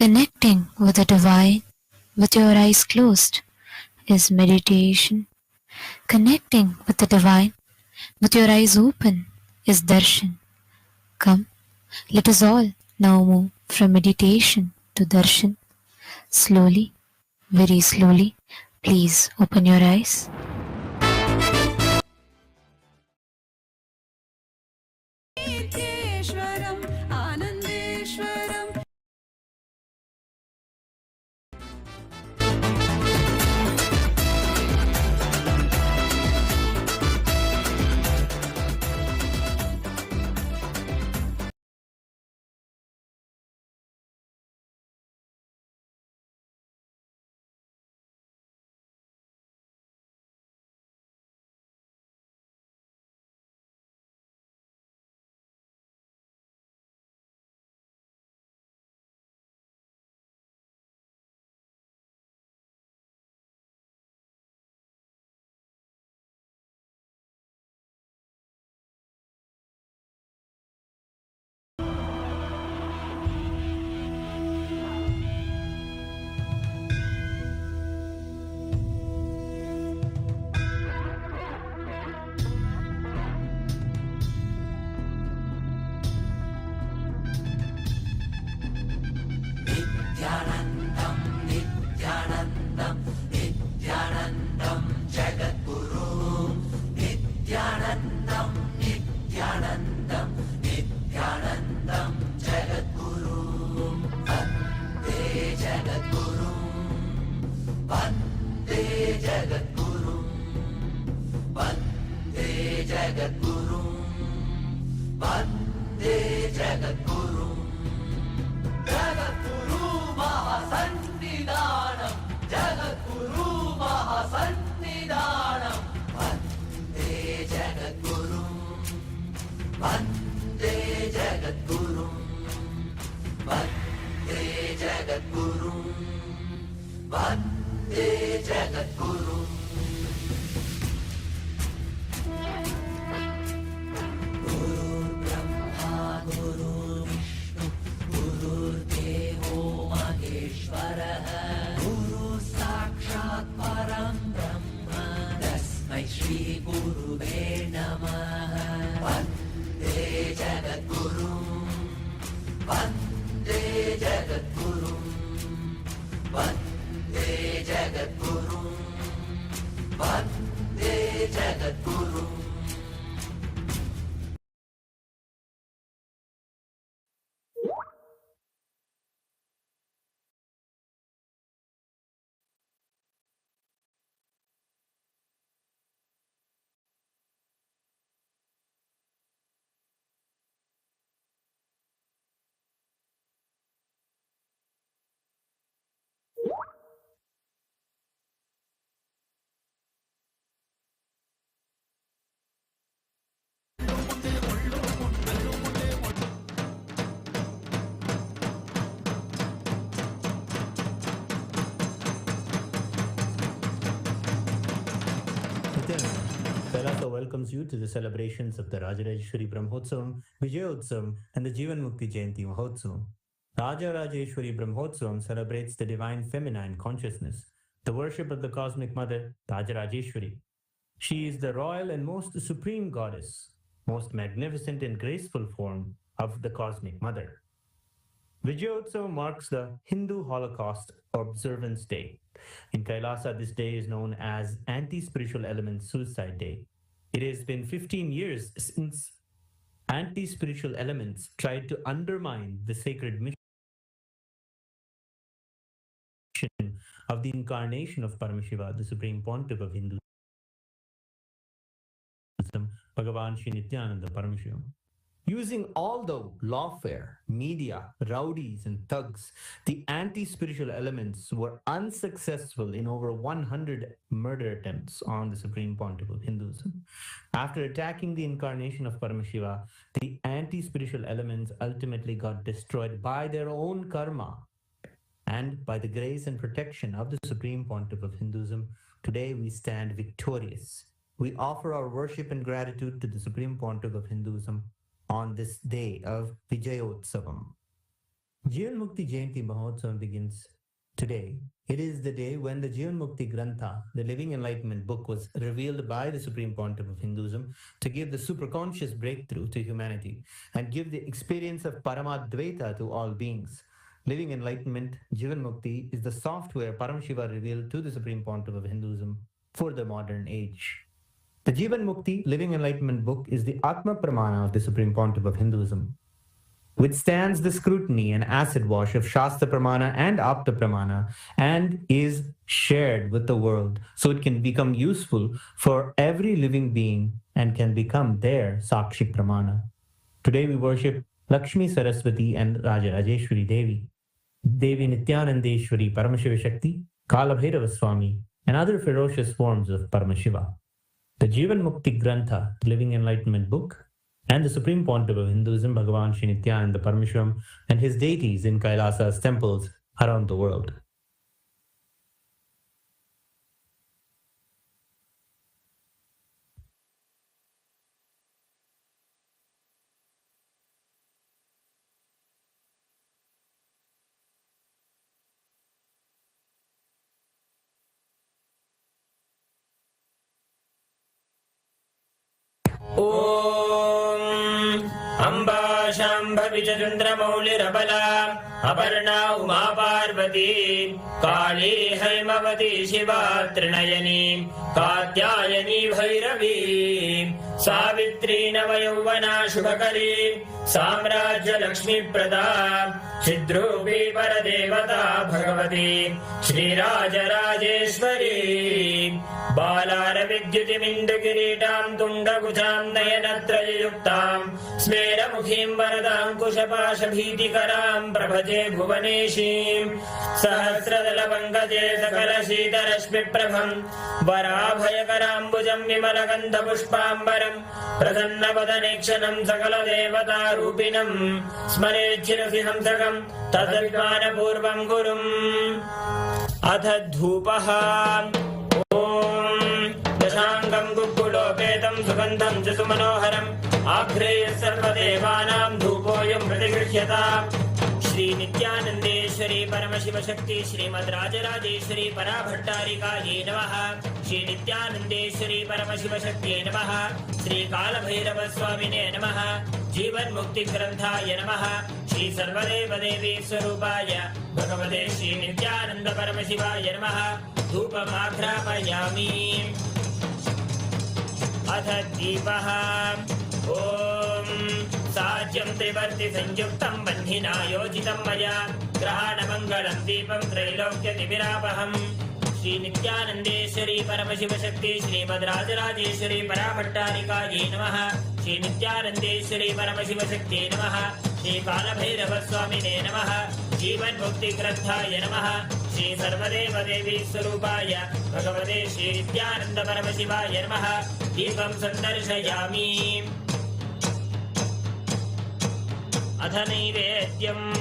Connecting with the divine with your eyes closed is meditation. Connecting with the divine with your eyes open is darshan. Come, let us all now move from meditation to darshan. Slowly, very slowly, please open your eyes. Kailasa welcomes you to the celebrations of the Rajarajeshwari Brahmotsavam, Vijayotsavam, and the Jivan Mukti Jayanti Mahotsavam. Rajarajeshwari Brahmotsavam celebrates the divine feminine consciousness, the worship of the cosmic mother, Rajarajeshwari. She is the royal and most supreme goddess, most magnificent and graceful form of the cosmic mother. Vijayotsavam marks the Hindu Holocaust Observance Day. In Kailasa, this day is known as Anti-Spiritual Element Suicide Day. It has been 15 years since anti-spiritual elements tried to undermine the sacred mission of the incarnation of Paramashiva, the Supreme Pontiff of Hinduism, Bhagavan Sri Nithyanaanda Paramashivamam. Using all the lawfare, media, rowdies, and thugs, the anti-spiritual elements were unsuccessful in over 100 murder attempts on the Supreme Pontiff of Hinduism. After attacking the incarnation of Paramashiva, the anti-spiritual elements ultimately got destroyed by their own karma. And by the grace and protection of the Supreme Pontiff of Hinduism, today we stand victorious. We offer our worship and gratitude to the Supreme Pontiff of Hinduism on this day of Vijayotsavam. Jivan Mukti Jayanti Mahotsavam begins today. It is the day when the Jivan Mukti Grantha, the Living Enlightenment book, was revealed by the Supreme Pontiff of Hinduism to give the superconscious breakthrough to humanity and give the experience of Paramadvaita to all beings. Living Enlightenment, Jivan Mukti, is the software Paramashiva revealed to the Supreme Pontiff of Hinduism for the modern age. The Jivan Mukti Living Enlightenment book is the Atma Pramana of the Supreme Pontiff of Hinduism, withstands the scrutiny and acid wash of Shastra Pramana and Apta Pramana, and is shared with the world so it can become useful for every living being and can become their Sakshi Pramana. Today we worship Lakshmi Saraswati and Rajarajeshwari Devi, Devi Nityanandeshwari Paramashiva Shakti, Kalabhairava Swami, and other ferocious forms of Paramashiva. The Jivan Mukti Grantha, the Living Enlightenment book, and the Supreme Pontiff of Hinduism, Bhagavan Sri Nityananda Paramashivamam, and his deities in Kailasa's temples around the world. Amba Shambhavi चन्द्रमौलिरबला Aparna Uma Parvati काली हैमवती शिवा त्रिनयनी कात्यायनी भैरवी सावित्री नवयौवना शुभकरी साम्राज्य लक्ष्मी प्रदा चिद्रूपी परदेवता भगवती श्रीराजराजेश्वरी बालारविद्युतिमिन्दुकिरीटां तुण्डकुचां नयनत्रययुक्तां स्मेरमुखीं वरदाङ्कुशपाशभीतिकरां प्रभजे भुवनेशीं सहस्रदलपङ्कजे सकलशीतरश्मिप्रभं वराभयकराम्बुजं विमलगन्धपुष्पाम्बरं प्रसन्नवदनेक्षणं सकलदेवतारूपिणं स्मरेच्छिरसि हंसकं तद्विज्ञानपूर्वं गुरुम् अथ धूपः दशाङ्गं कुक्कुलोपेतं सुगन्धं च सुमनोहरम् आघ्रेय सर्वदेवानां धूपोऽयं प्रतिगृह्यताम् श्री नित्यानंदेश्वरी परमशिव शक्ति श्रीमद् राजराजेश्वरी पराभट्टारिकायै नमः। श्री नित्यानंदेश्वरी परमशिव शक्ति नमः। श्री कालभैरव स्वामिने नमः। जीवन मुक्ति ग्रंथाय नमः। श्री सर्वदेव देवी स्वरूपाय भगवते श्री नित्यानंद परमशिवाय नमः। धूपमाघ्रापयामि। अथ दीपः। ओम साज्यं त्रिवर्ति संयुक्तं बन्धिना योजितं मया ग्रहाणमङ्गलं दीपं त्रैलोक्यतिमिरापहम्। श्री नित्यानंदेश्वरी परमशिव शक्ति श्रीमद् राजराजेश्वरी पराभट्टारिकायै नमः। श्री नित्यानंदेश्वरी परमशिव शक्ति नमः। श्री कालभैरव स्वामिने नमः। जीवन मुक्ति ग्रंथाय नमः। श्री सर्वदेव देवी स्वरूपाय भगवते श्री नित्यानंद परमशिवाय नमः। दीपं सन्दर्शयामि। अथ नैवेद्यम्।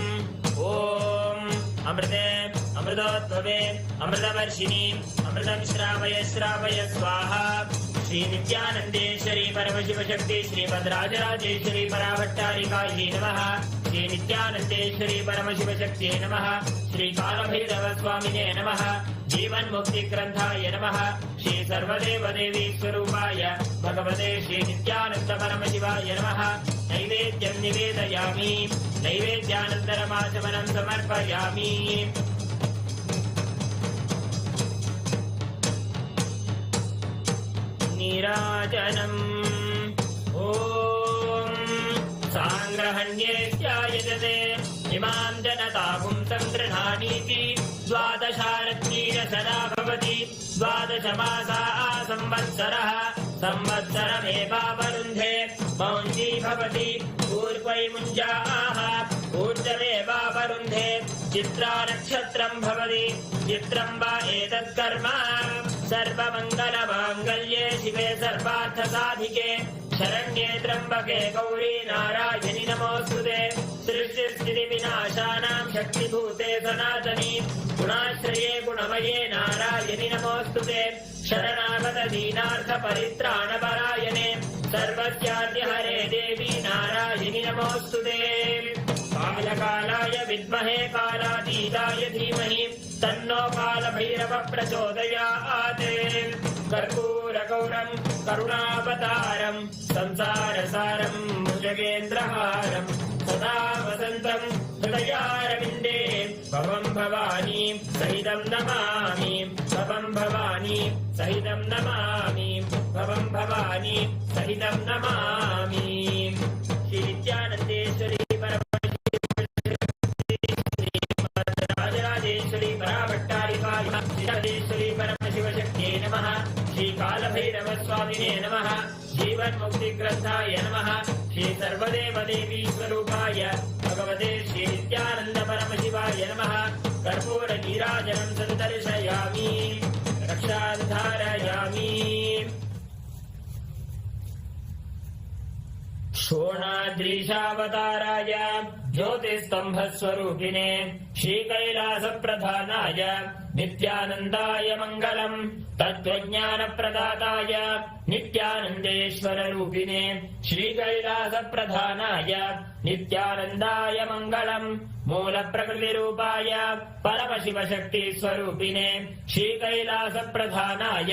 ओम अमृते अमृतोद्भवे अमृतवर्षिणी अमृतं श्रावय श्रावय स्वाहा। श्री नित्यानंदेश्वरी परमशिव शक्ति श्रीमद् राजराजेश्वरी पराभट्टारिकायै नमः। श्री नित्यानंदेश्वरी परमशिव शक्ति नमः। श्री कालभैरव स्वामिने नमः। जीवन मुक्ति ग्रंथाय नमः। श्री सर्वदेव देवी स्वरूपाय भगवते श्री नित्यानंद परमशिवाय नमः। नैवेद्यं निवेदयामि। नैवेद्यानन्तरमाचमनं समर्पयामि। नीराजनम्। ओम सांग्रहण्येत्यायजते इमां जनतापुं संगृह्णानीति। द्वादशारत्नीरसदा भवति। द्वादशमासा संवत्सरः। संवत्सरमेवावरुन्धे मौञ्जी भवति। पूर्वै मुञ्जाः ऊर्जमेवावरुन्धे। चित्रा नक्षत्रं भवति। चित्रं वा एतत् कर्म सर्वमङ्गलमाङ्गल्ये शिवे सर्वार्थसाधिके शरण्ये त्र्यम्बके गौरी नारायणि नमोऽस्तुते। सृष्टिस्थितिविनाशानां शक्तिभूते सनातनी गुणाश्रये गुणमये नारायणि नमोऽस्तुते। शरणागत दीनार्थपरित्राणपरायणे सर्वस्याद्यहरे देवी नारायणि नमोऽस्तुते। कालकालाय विद्महे कालातीताय धीमहि तन्नो कालभैरव प्रचोदयात्। कर्पूरगौरं करुणावतारं संसारसारं भुजगेन्द्रहारं सदा वसन्तं हृदयारविन्दे भवं भवानी सहितं नमामि। भवं भवानी सहितं नमामि। भवं भवानी सहितं नमामि। श्री नित्यानंदेश्वरी राजराजेश्वरी पराभट्टारिकायै परमशिव शक्त्यै नमः। श्री कालभैरव स्वामिने नमः। जीवन मुक्ति ग्रंथाय नमः। श्री सर्वदेव देवी स्वरूपाय भगवते श्री नित्यानंद परमशिवाय नमः। कर्पूर नीराजनं सन्दर्शयामि। रक्षां धारयामि। शोणाद्रीशावताराय ज्योतिस्तंभस्वरूपिणे श्रीकैलासप्रधानाय नित्यानन्दाय मङ्गलम्। तत्त्वज्ञानप्रदाताय नित्यानन्देश्वररूपिणे श्रीकैलासप्रधानाय नित्यानन्दाय मङ्गलम्। मूलप्रकृतिरूपाय परमशिवशक्तिस्वरूपिणे श्रीकैलासप्रधानाय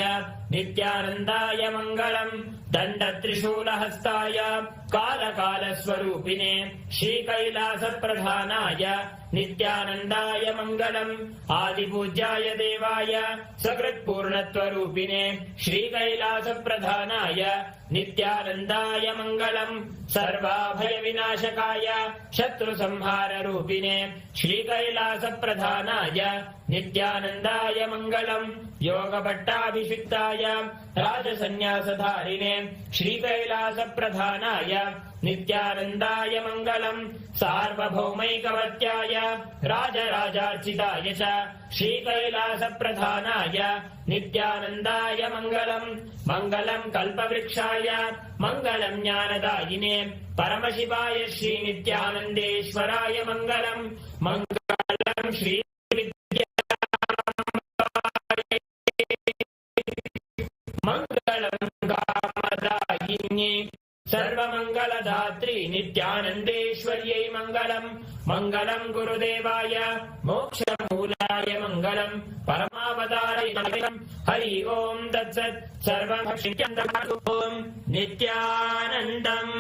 नित्यानन्दाय मङ्गलम्। दण्डत्रिशूलहस्ताय कालकालस्वरूपिणे श्रीकैलासप्रधानाय नित्यानन्दाय मङ्गलम्। आदिपूज्याय देवाय सकृत्पूर्णत्वरूपिणे श्रीकैलासप्रधानाय नित्यानन्दाय मङ्गलम्। सर्वाभयविनाशकाय शत्रुसंहाररूपिणे श्रीकैलासप्रधानाय नित्यानन्दाय मङ्गलम्। योगभट्टाभिषिक्ताय राजसन्न्यासधारिणे श्रीकैलासप्रधानाय नित्यानन्दाय मङ्गलम्। सार्वभौमैकवत्याय राजराजार्चिताय च श्रीकैलासप्रधानाय नित्यानन्दाय मङ्गलम्। मङ्गलम् कल्पवृक्षाय मङ्गलम् ज्ञानदायिने परमशिवाय श्रीनित्यानन्देश्वराय मङ्गलम्। मङ्गलम् श्री मङ्गलम् कामदायिन्ये सर्वमङ्गलदात्री नित्यानन्देश्वर्यै मङ्गलम् मङ्गलम् गुरुदेवाय मोक्षमूलाय मङ्गलम् परमावताराय मङ्गलम् हरि ओम् तत्सत् सर्वं ॐ नित्यानन्दम्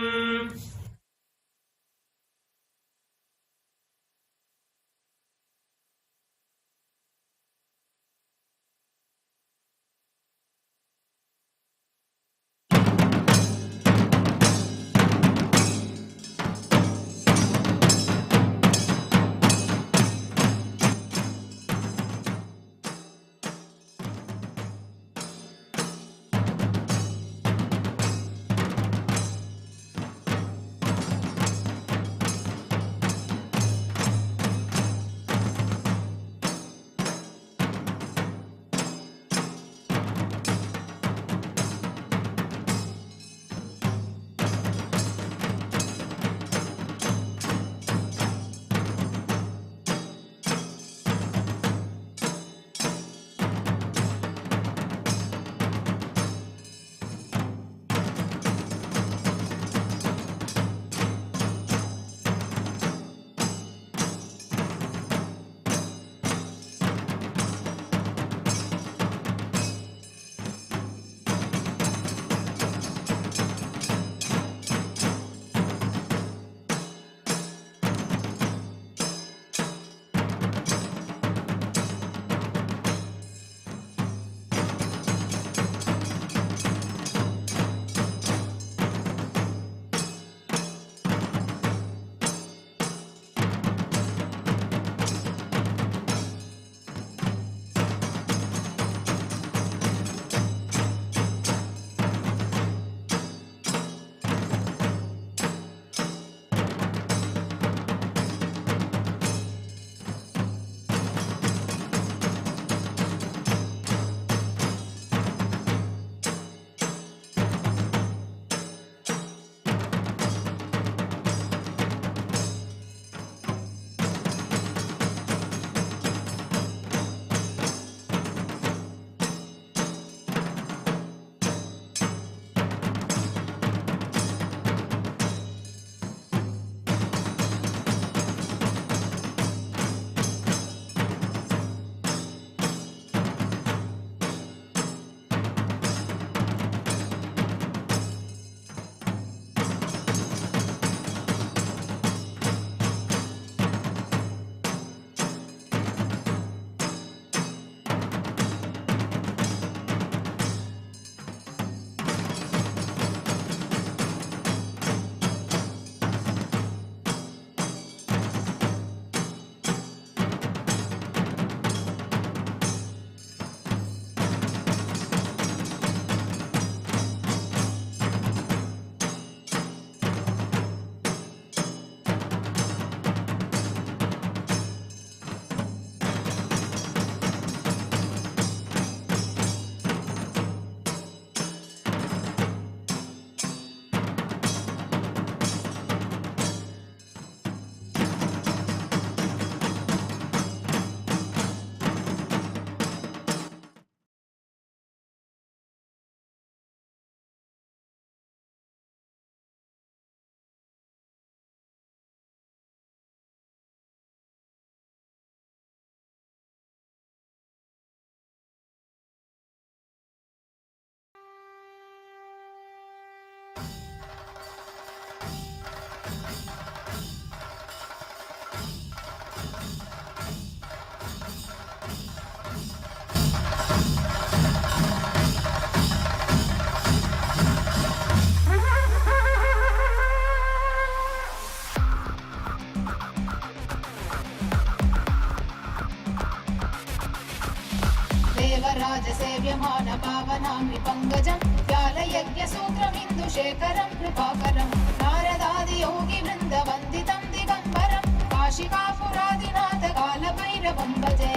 देवराजसेव्यमान पावनामि पङ्कजं व्यालयज्ञसूत्रमिन्दुशेखरं कृपाकरं नारदादियोगिवृन्दवन्दितं दिगम्बरं काशिकापुरादिनाथ कालभैरवं भजे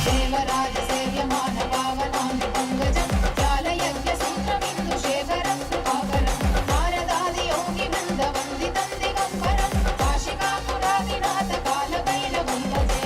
देवराजसेव्यमान पावनामि पङ्कजं व्यालयज्ञसूत्रमिन्दुशेखरं कृपाकरं नारदादियोगिवृन्दवन्दितं दिगम्बरं काशिकापुरादिनाथ कालभैरवं भजे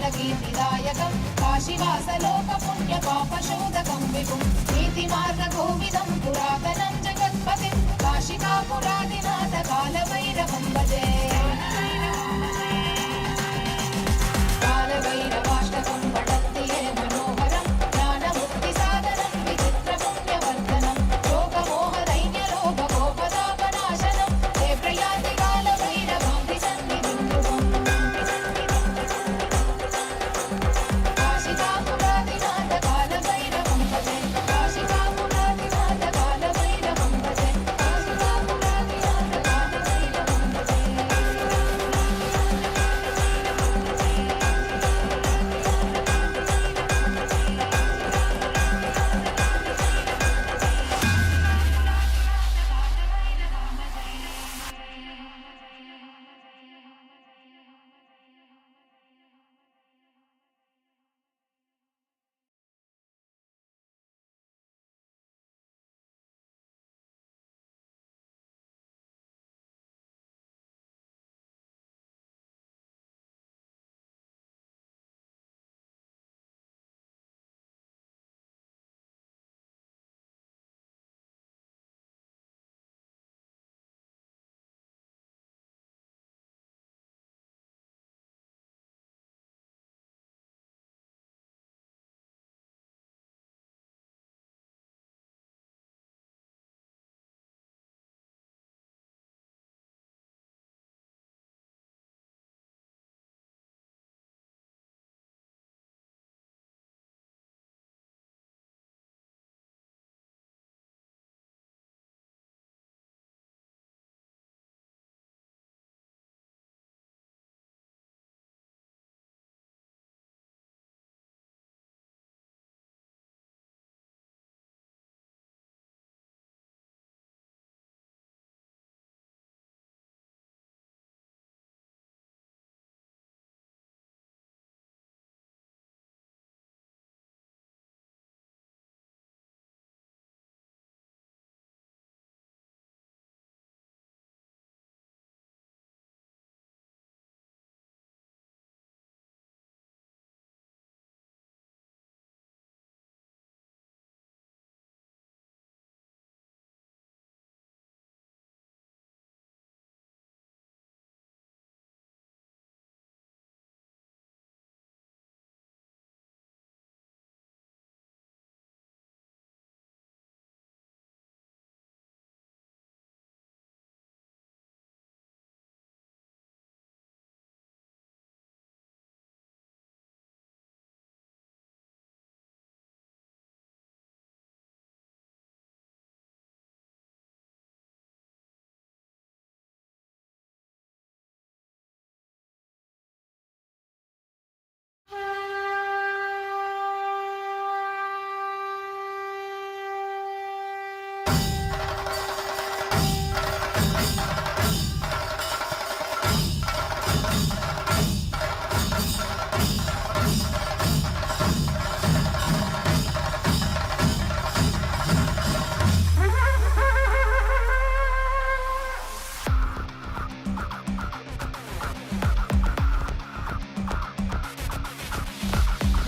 कालकीर्तिदायकं काशीवासलोकपुण्यपापशोधकं विभुं नीतिमार्गकोविदं पुरातनं जगत्पतिं काशिकापुरादिनाथ कालभैरवं भजे कालभैरवाष्टकं पठन्ति ये मनोहरं ज्ञानमुक्तिसाधनं विचित्रपुण्यवर्धनं शोकमोहदैन्यलोभकोपतापनाशनं ते प्रयान्ति कालभैरवां सन्निधिं ध्रुवम् काशिकापुरादिनाथ कालभैरवं भजे काशिकापुरादिनाथ कालभैरवं भजे काशिकापुरादिनाथ कालभैरवं भजे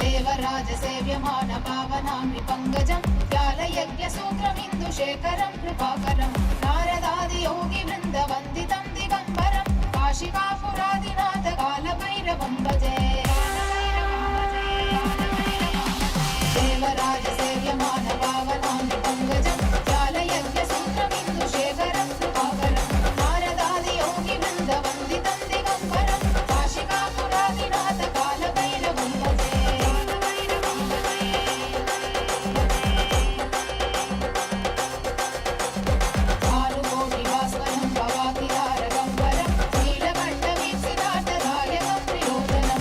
देवराजसेव्यमान पावनामि पङ्कजं व्यालयज्ञसूत्रमिन्दुशेखरं कृपाकरं नारदादियोगिवृन्दवन्दितं दिगम्बरं काशिकापुरादिनाथ कालभैरवं भजे देवराजसेव्यमान पावनामि पङ्कजं व्यालयज्ञसूत्रमिन्दुशेखरं कृपाकरं नारदादियोगिवृन्दवन्दितं दिगम्बरं काशिकापुरादिनाथ कालभैरवं भजे भानुकोटिभास्वरं भवातिहारगम्बरं नीलकण्ठवीक्षितार्थदायकं प्रियोजनं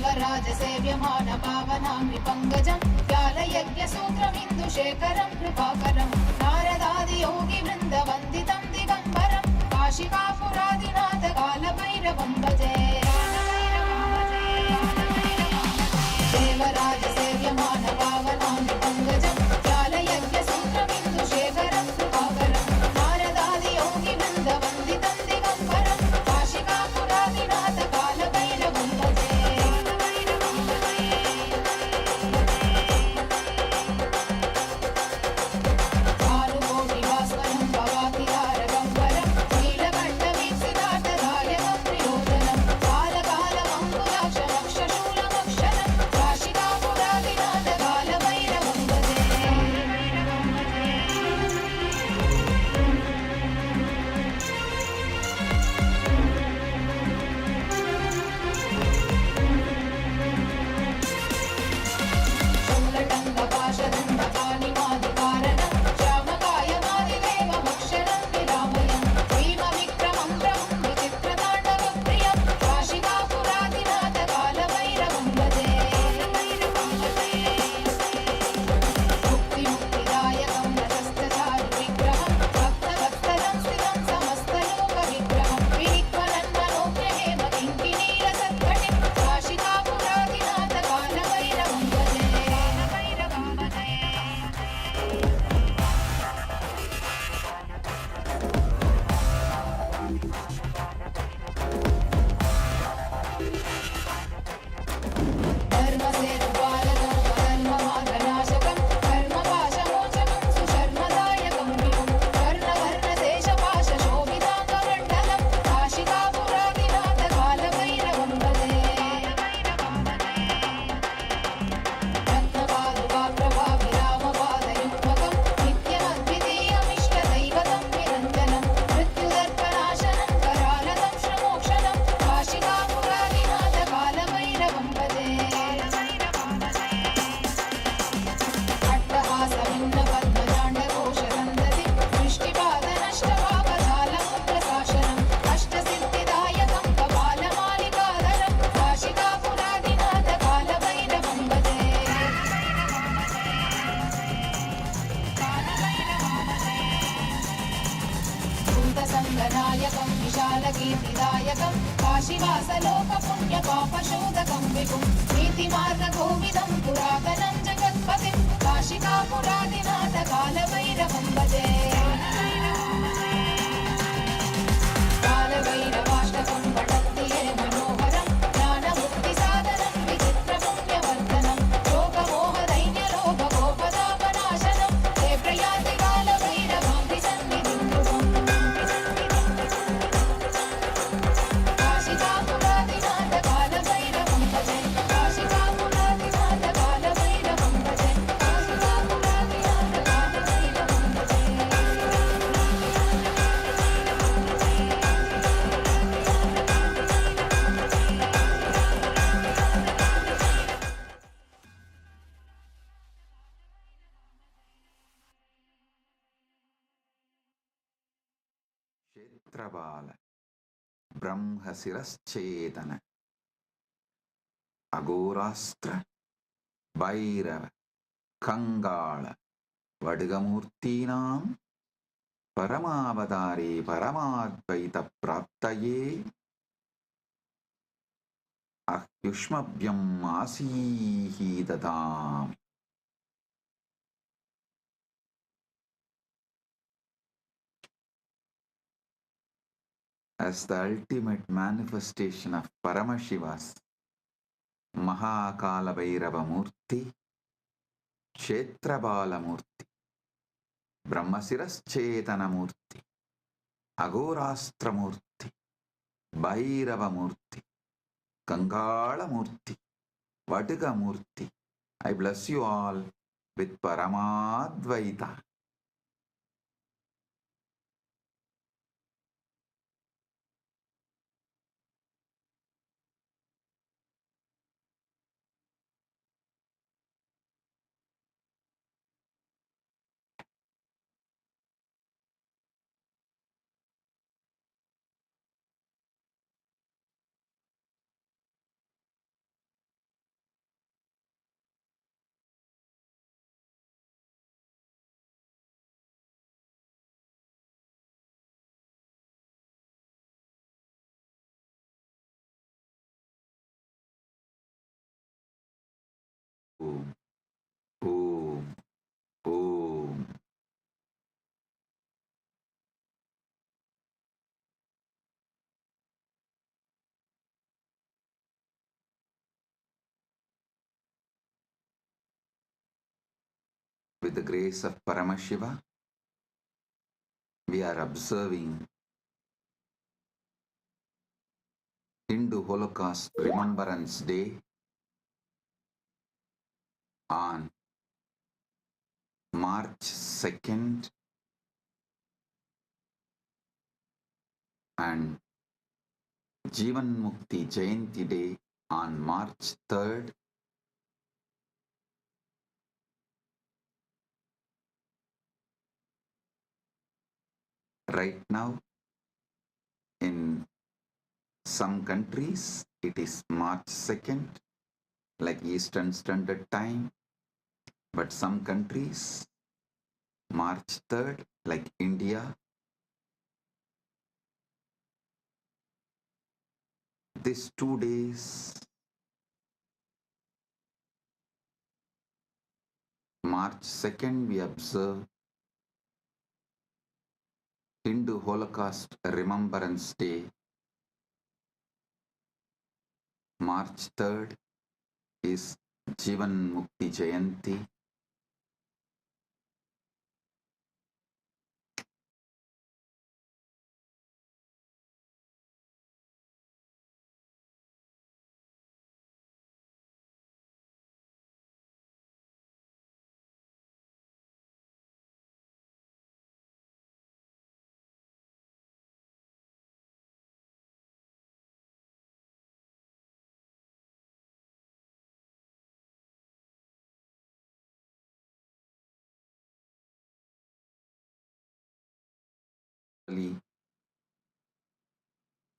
देवराजसेव्यमान पावनाङ्घ्रि पङ्कजं व्यालयज्ञसूत्रमिन्दुशेखरं कृपाकरं नारदादियोगिवृन्दवन्दितं दिगम्बरं काशिकापुरादिनाथ कालभैरवं भजे देवराजसेव्यमान पावनाङ्घ्रि पङ्कजं व्यालयज्ञसूत्रमिन्दुशेखरं कृपाकरं नारदादियोगिवृन्दवन्दितं दिगम्बरं काशिकापुरादिनाथ कालभैरवं भजे भानुकोटिभास्वरं भवातिहारगम्बरं नीलकण्ठवीक्षितार्थदायकं प्रियोजनं कालकालमङ्कुलाक्षमक्षशूलमक्षरं काशिकापुरादिनाथ कालभैरवं भजे शूलटङ्कपाशदण्डपाणिमादिकारणं श्यामकायमादिदेवमक्षरं विरामयं भीमविक्रमं प्रभुं विचित्रताण्डवप्रियं काशिकापुरादिनाथ कालभैरवं भजे मुक्तिमुक्तिदायकं रजस्तचारुविग्रहं भक्तवत्सलं स्थितं समस्तलोकविग्रहं विनिक्वलन्मनोज्ञहेमकिङ्किणीरसत्कटिं काशिकापुरादिनाथ कालभैरवं भजे धर्मसेतुपालकं धर्ममार्गनाशकं कर्मपाशमोचकं सुशर्मदायकं विभुं कर्णवर्णशेषपाशशोभिताङ्गमण्डलं काशिकापुरादिनाथ कालभैरवं भजे रत्नपादुकाप्रभाविरामपादयुग्मकं नित्यमद्वितीयमिष्टदैवतं निरञ्जनं मृत्युदर्पनाशनं करालतं श्रमोक्षणं काशिकापुरादिनाथ कालभैरवं भजे अट्टहासभिन्नपद्मजाण्डकोशसन्दति दृष्टिपादनष्टपापजालमुद्रशासनम् अष्टसिद्धिदायकं कपालमालिकाधरं काशिकापुरादिनाथ कालभैरवं भजे भूतसङ्गनायकं विशालकीर्तिदायकं काशीवासलोकपुण्यपापशोधकं विभुं नीतिमार्गकोविदं पुरातनं जगत्पतिं काशिकापुरादिनाथ कालभैरवं भजे कालभैरवाष्टकं पठन्ति ये मनोहरं ज्ञानमुक्तिसाधनं विचित्रपुण्यवर्धनं शोकमोहदैन्यलोभकोपतापनाशनं ते प्रयाति कालभैरवाङ्घ्रिसन्निधिं ध्रुवम् काशिकापुरादिनाथ कालभैरवं भजे काशिकापुरादिनाथ कालभैरवं भजे काशिकापुरादिनाथ कालभैरवं भजे క్షేత్రబాల బ్రహ్మశిరశ్చేతన అఘోరాస్త్ర Bhairava కంగాళ వడ్గమూర్తీనాం పరమావతారే పరమాద్వైత ప్రాప్తయే అహ్యుష్మభ్యం ఆసీహీదతాం. As the ultimate manifestation of Paramashiva's Mahakalabhairava Murthy, Kshetrabala Murthy, Brahmasiraschetana Murthy, Agorastra Murthy, Bhairava Murthy, Kangala Murthy, Vatiga Murthy, I bless you all with Paramadvaita. Om. Om. Om. With the grace of Paramashiva, we are observing Hindu Holocaust Remembrance Day on March 2nd and Jivan Mukti Jayanti Day on March 3rd. Right now, in some countries, it is March 2nd, like Eastern Standard Time, but some countries, March 3rd, like India. These 2 days, March 2nd, we observe Hindu Holocaust Remembrance Day. March 3rd is Jivan Mukti Jayanti.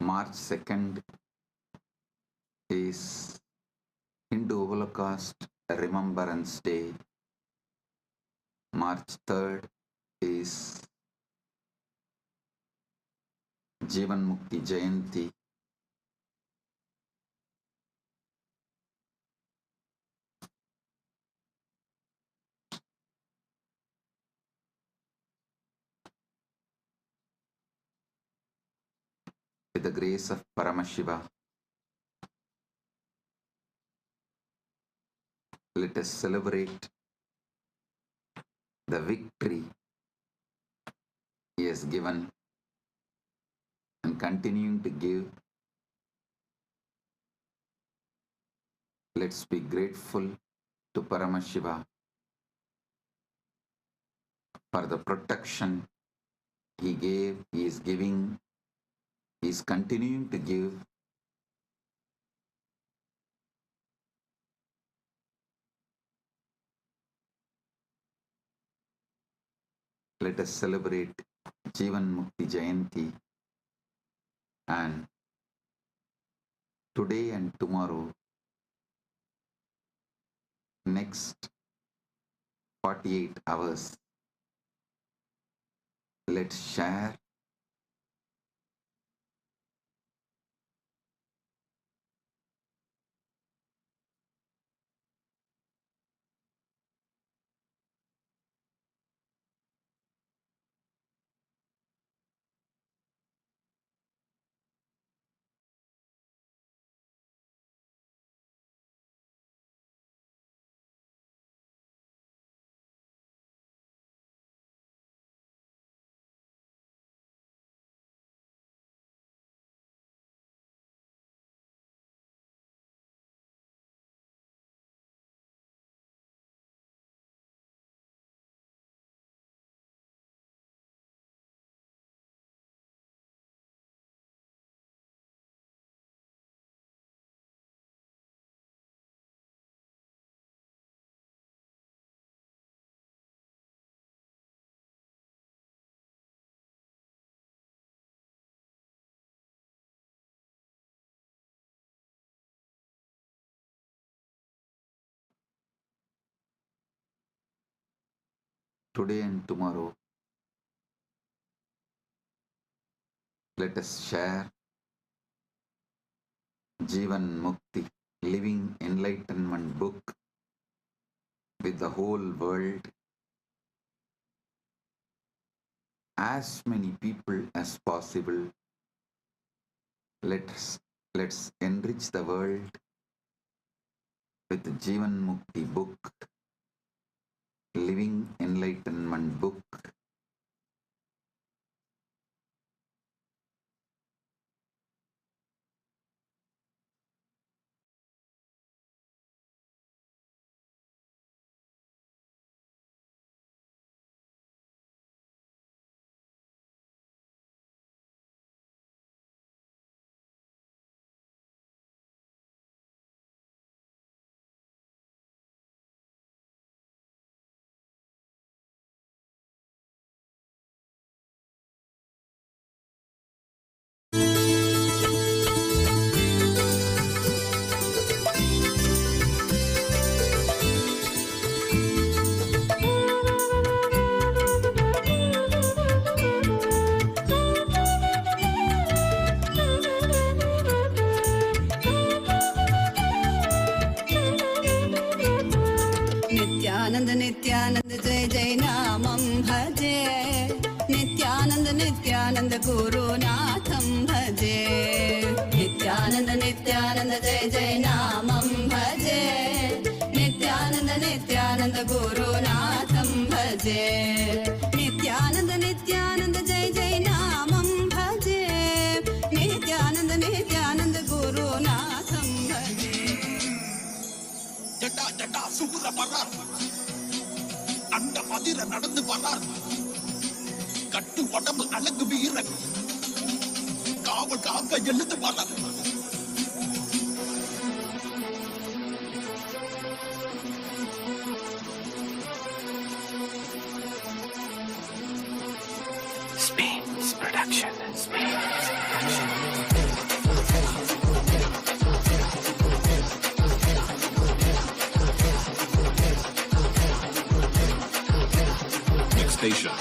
March 2nd is Hindu Holocaust Remembrance Day. March 3rd is Jivan Mukti Jayanti. With the grace of Paramashiva, let us celebrate the victory he has given and continuing to give. Let's be grateful to Paramashiva for the protection he gave, he is giving, he is continuing to give. Let us celebrate Jivan Mukti Jayanti, and today and tomorrow, next 48 hours, let's share today and tomorrow. Let us share Jivan Mukti, Living Enlightenment book with the whole world, as many people as possible. Let's enrich the world with the Jivan Mukti book, Living Enlightenment book. Nityanand Nityanand जय जय नामं भजे नित्यानंद नित्यानंद गुरुनाथं भजे नित्यानंद नित्यानंद जय जय नामं भजे नित्यानंद नित्यानंद गुरुनाथं भजे नित्यानंद नित्यानंद जय जय नामं भजे नित्यानंद नित्यानंद गुरुनाथं भजे ஜட்டா ஜட்டா சூர பரார் அண்ட மதிர நடந்து வரார் கட்டு உடம்பு அழகு வீரன் காவல் காக்க எழுந்து வரார் Spain's production. Station.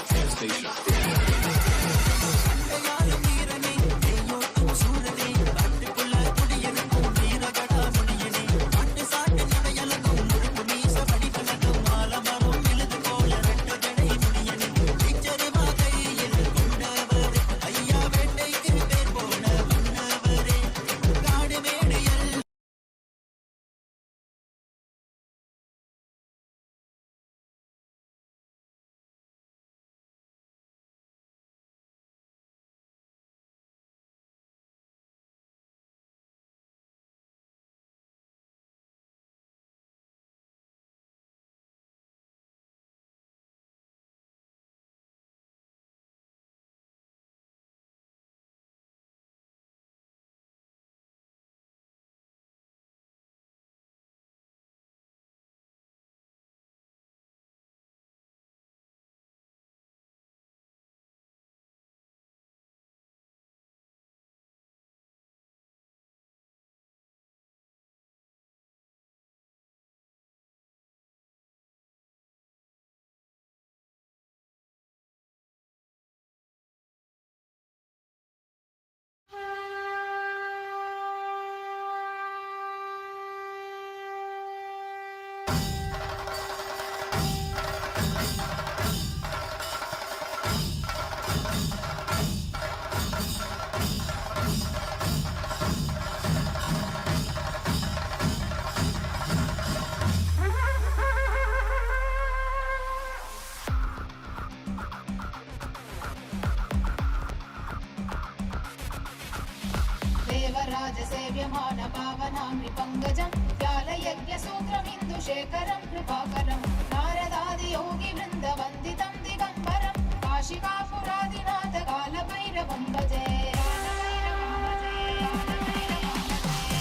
देवराजसेव्यमान पावनामृपङ्गजं व्यालयज्ञसूत्रमिन्दुशेखरं कृपाकरं नारदादियोगिवृन्दवन्दितं दिगम्बरं काशिकापुरादिनाथ कालभैरवं भजे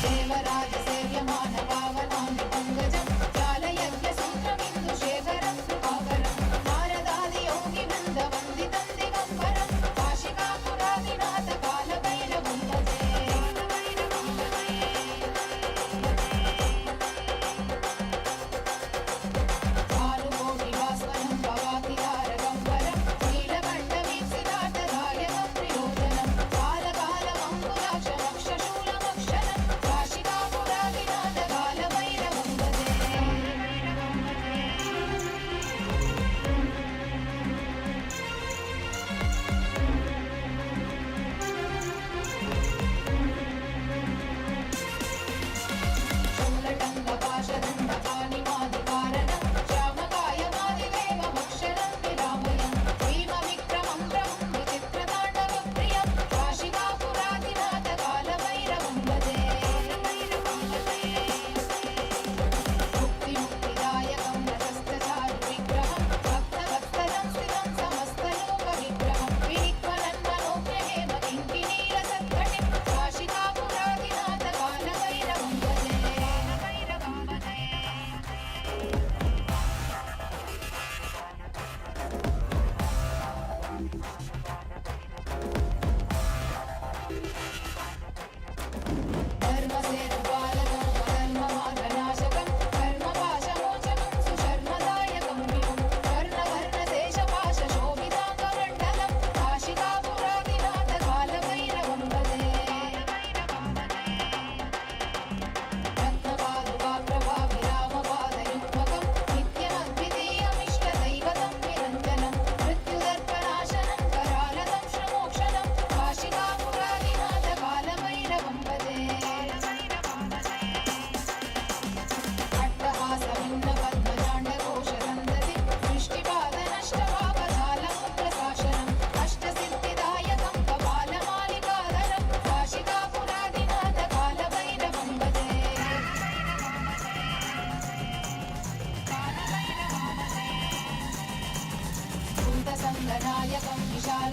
देवराजसेव्यमान पावनामृपङ्गजं व्यालयज्ञसूत्रमिन्दुशेखरं कृपाकरं नारदादियोगिवृन्दवन्दितं दिगम्बरं काशिकापुरादिनाथ कालभैरवं भजे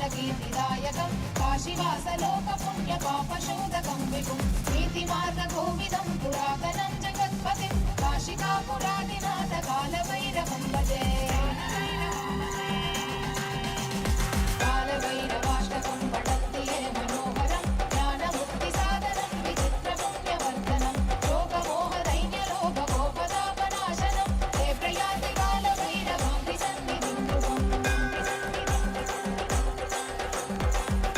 कालगीतिदायकं काशीवासलोकपुण्यपापशोधकं विभुं नीतिमार्गकोविदं पुरातनं जगत्पतिं काशिकापुरादिनाथ कालभैरवं भजे कालभैरवाष्टकं पठन्ति ये मनोहरं ज्ञानमुक्तिसाधनं विचित्रपुण्यवर्धनं शोकमोहदैन्यलोभकोपतापनाशनं ते प्रयान्ति कालभैरवां सन्निधिं ध्रुवम्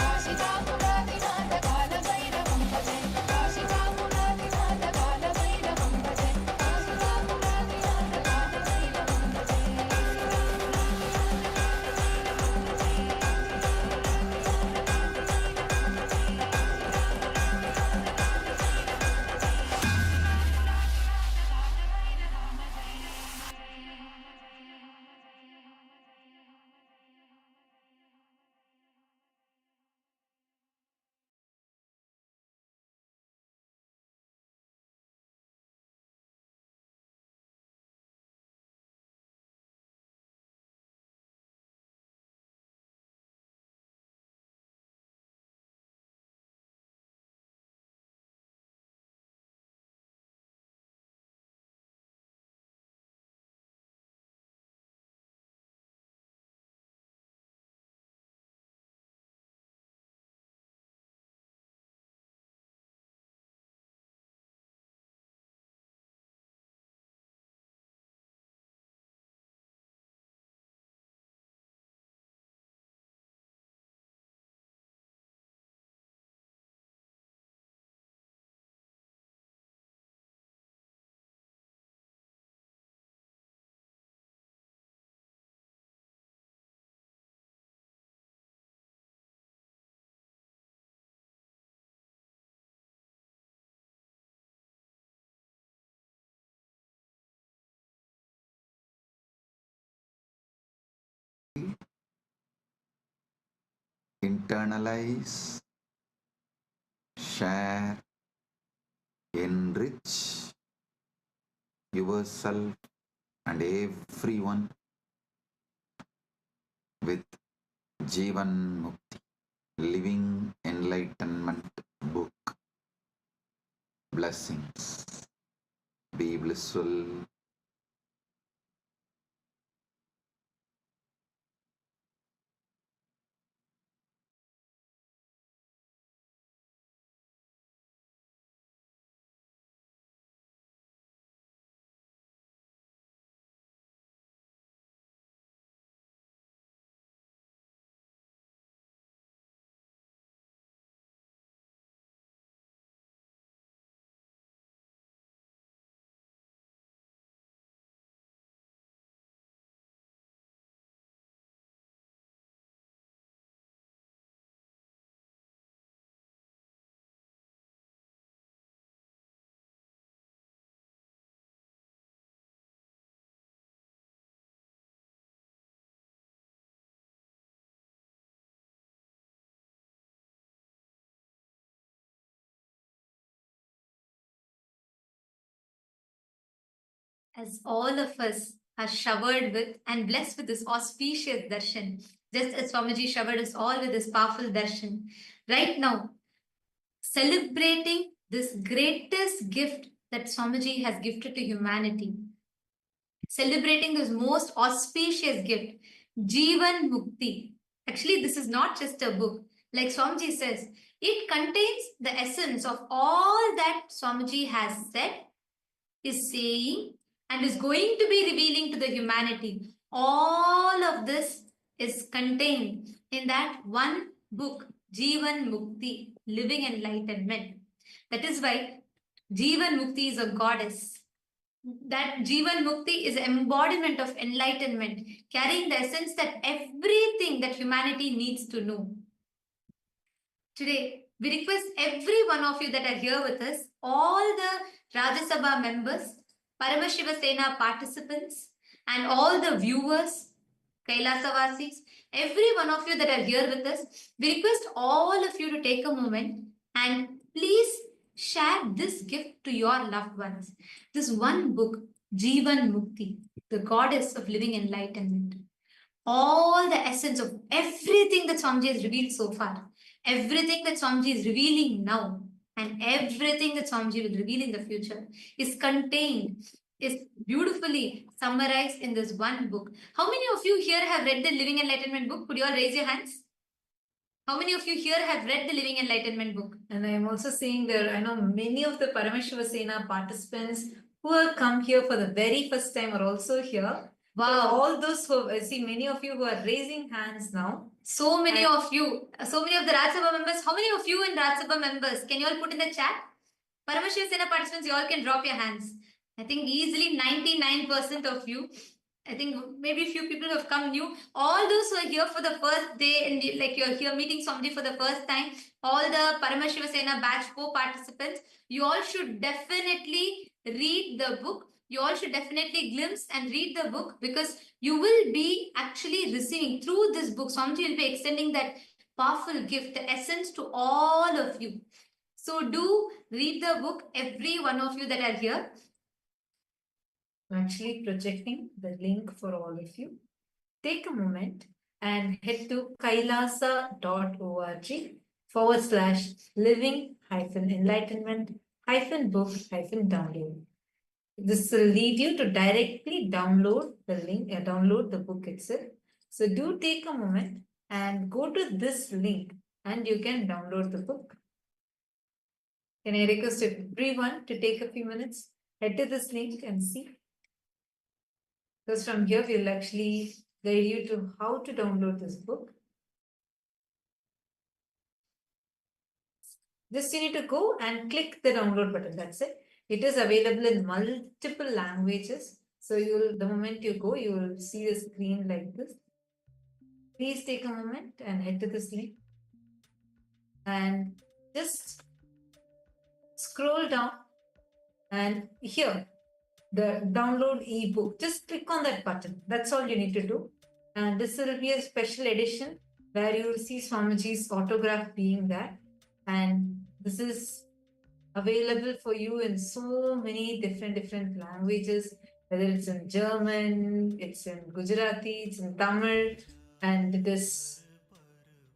काशिकापुरादिनाथ कालभैरवं भजे काशिकापुरादिनाथ कालभैरवं भजे काशिकापुरादिनाथ कालभैरवं भजे Internalize, share, enrich yourself and everyone with Jivan Mukti, Living Enlightenment book. Blessings. Be blissful. As all of us are showered with and blessed with this auspicious darshan, just as Swamiji showered us all with this powerful darshan, right now, celebrating this greatest gift that Swamiji has gifted to humanity, celebrating this most auspicious gift, Jivan Mukti. Actually, this is not just a book. Like Swamiji says, it contains the essence of all that Swamiji has said, is saying, and is going to be revealing to the humanity. All of this is contained in that one book, Jivan Mukti, Living Enlightenment. That is why Jivan Mukti is a goddess. That Jivan Mukti is an embodiment of enlightenment, carrying the essence that everything that humanity needs to know. Today, we request every one of you that are here with us, all the Rajya Sabha members, Paramashiva Sena participants, and all the viewers, Kailasavasis, every one of you that are here with us, we request all of you to take a moment and please share this gift to your loved ones. This one book, Jivan Mukti, the goddess of living enlightenment. all the essence of everything that Swamiji has revealed so far, everything that Swamiji is revealing now, and everything that Swamiji will reveal in the future is contained, is beautifully summarized in this one book. How many of you here have read the Living Enlightenment book? Could you all raise your hands? How many of you here have read the Living Enlightenment book? And I am also seeing there, I know many of the Paramashiva Sena participants who have come here for the very first time are also here. Wow. For all those who, I see many of you who are raising hands now. So many of you, so many of the Rajya Sabha members. How many of you in Rajya Sabha members? Can you all put in the chat? Paramashiva Sena participants, you all can drop your hands. I think easily 99% of you. I think maybe a few people have come new. All those who are here for the first day and like you're here meeting somebody for the first time, all the Paramashiva Sena batch 4 participants, you all should definitely read the book. You all should definitely glimpse and read the book, because you will be actually receiving through this book. Swamiji will be extending that powerful gift, the essence to all of you. So do read the book, every one of you that are here. I'm actually projecting the link for all of you. Take a moment and head to kailasa.org/living-enlightenment-book-download. This will lead you to directly download the link, download the book itself. So do take a moment and go to this link and you can download the book. Can I request everyone to take a few minutes, head to this link and see? Because from here, we'll actually guide you to how to download this book. Just you need to go and click the download button. That's it. It is available in multiple languages. So the moment you go, you will see the screen like this. Please take a moment and head to this link. And just scroll down and here, the download ebook, just click on that button. That's all you need to do. And this will be a special edition where you will see Swamiji's autograph being there. And this is available for you in so many different languages, whether it's in German, it's in Gujarati, it's in Tamil, and it is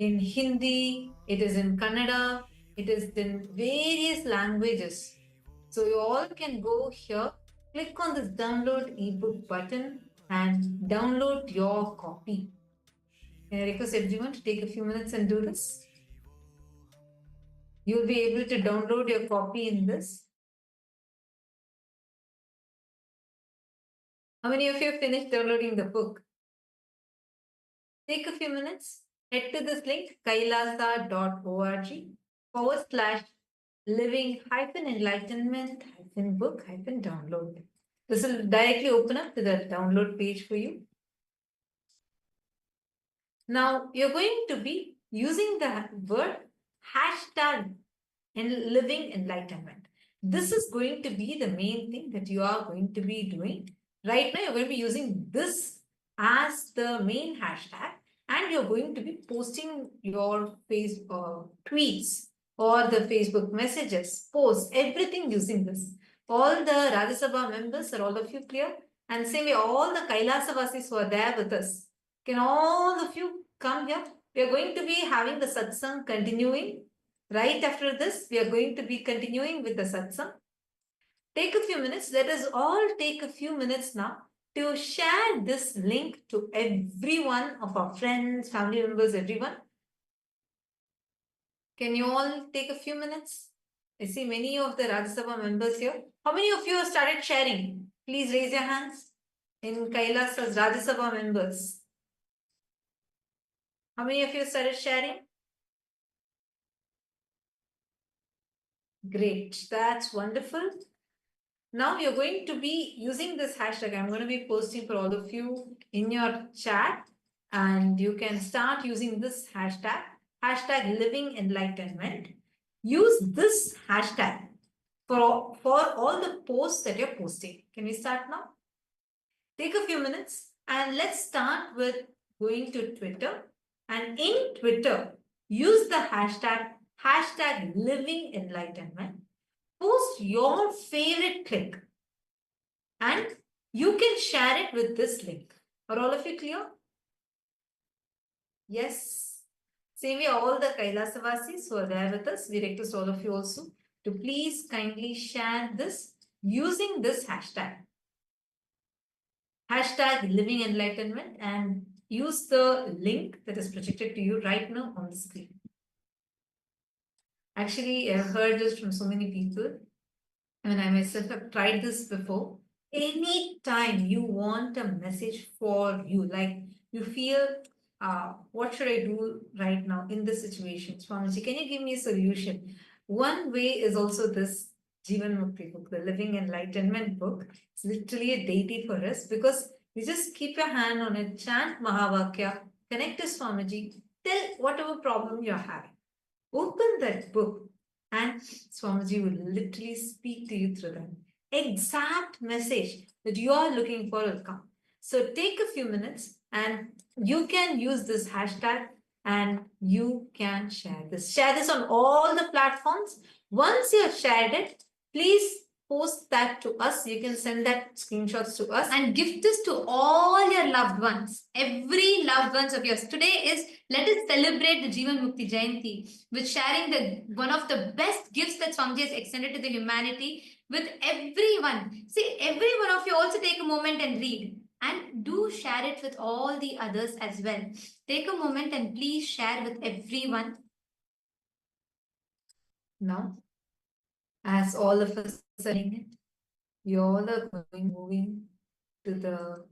in Hindi, it is in Kannada, it is in various languages. So you all can go here, click on this download ebook button and download your copy. Can I request everyone to take a few minutes and do this? You'll be able to download your copy in this. How many of you have finished downloading the book? Take a few minutes, head to this link, kailasa.org/living-enlightenment-book-download. This will directly open up to the download page for you. Now, you're going to be using the word hashtag living enlightenment. This is going to be the main thing that you are going to be doing. Right now, you're going to be using this as the main hashtag, and you're going to be posting your tweets or the Facebook messages, posts, everything using this. All the Rajya Sabha members, are all of you clear? And same way, all the Kailasavasis who are there with us, can all of you come here? We are going to be having the satsang continuing. Right after this, we are going to be continuing with the satsang. Take a few minutes. Let us all take a few minutes now to share this link to every one of our friends, family members, everyone. Can you all take a few minutes? I see many of the Rajya Sabha members here. How many of you have started sharing? Please raise your hands in Kailas as Rajya Sabha members. How many of you started sharing? Great, that's wonderful. Now you're going to be using this hashtag. I'm going to be posting for all of you in your chat, and you can start using this hashtag, living enlightenment. Use this hashtag for all the posts that you're posting. Can we start now? Take a few minutes and let's start with going to Twitter. And in Twitter, use the hashtag living enlightenment. Post your favorite clip and you can share it with this link. Are all of you clear? Yes. Same way, all the Kailasavasis who are there with us, we request all of you also to please kindly share this using this hashtag. Hashtag Living Enlightenment, and use the link that is projected to you right now on the screen. Actually, I've heard this from so many people, and I myself have tried this before. Anytime you want a message for you, like you feel, what should I do right now in this situation? Swamiji, can you give me a solution? One way is also this Jivan Mukti book, the Living Enlightenment book. It's literally a deity for us, because you just keep your hand on it, chant Mahavakya, connect to Swamiji, tell whatever problem you're having. Open that book and Swamiji will literally speak to you through that. Exact message that you are looking for will come. So take a few minutes and you can use this hashtag and you can share this. Share this on all the platforms. Once you have shared it, please post that to us. You can send that screenshots to us and gift this to all your loved ones, every loved ones of yours. Today is, let us celebrate the Jivan Mukti Jayanti with sharing one of the best gifts that Swamiji has extended to the humanity with everyone. See, every one of you also take a moment and read, and do share it with all the others as well. Take a moment and please share with everyone. Now, as all of us are saying it, you all are moving to the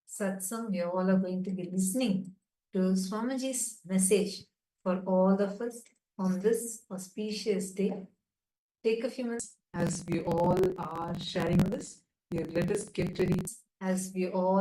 satsang. You all are going to be listening to Swamiji's message for all of us on this auspicious day. Take a few minutes as we all are sharing this. Let us get ready as we all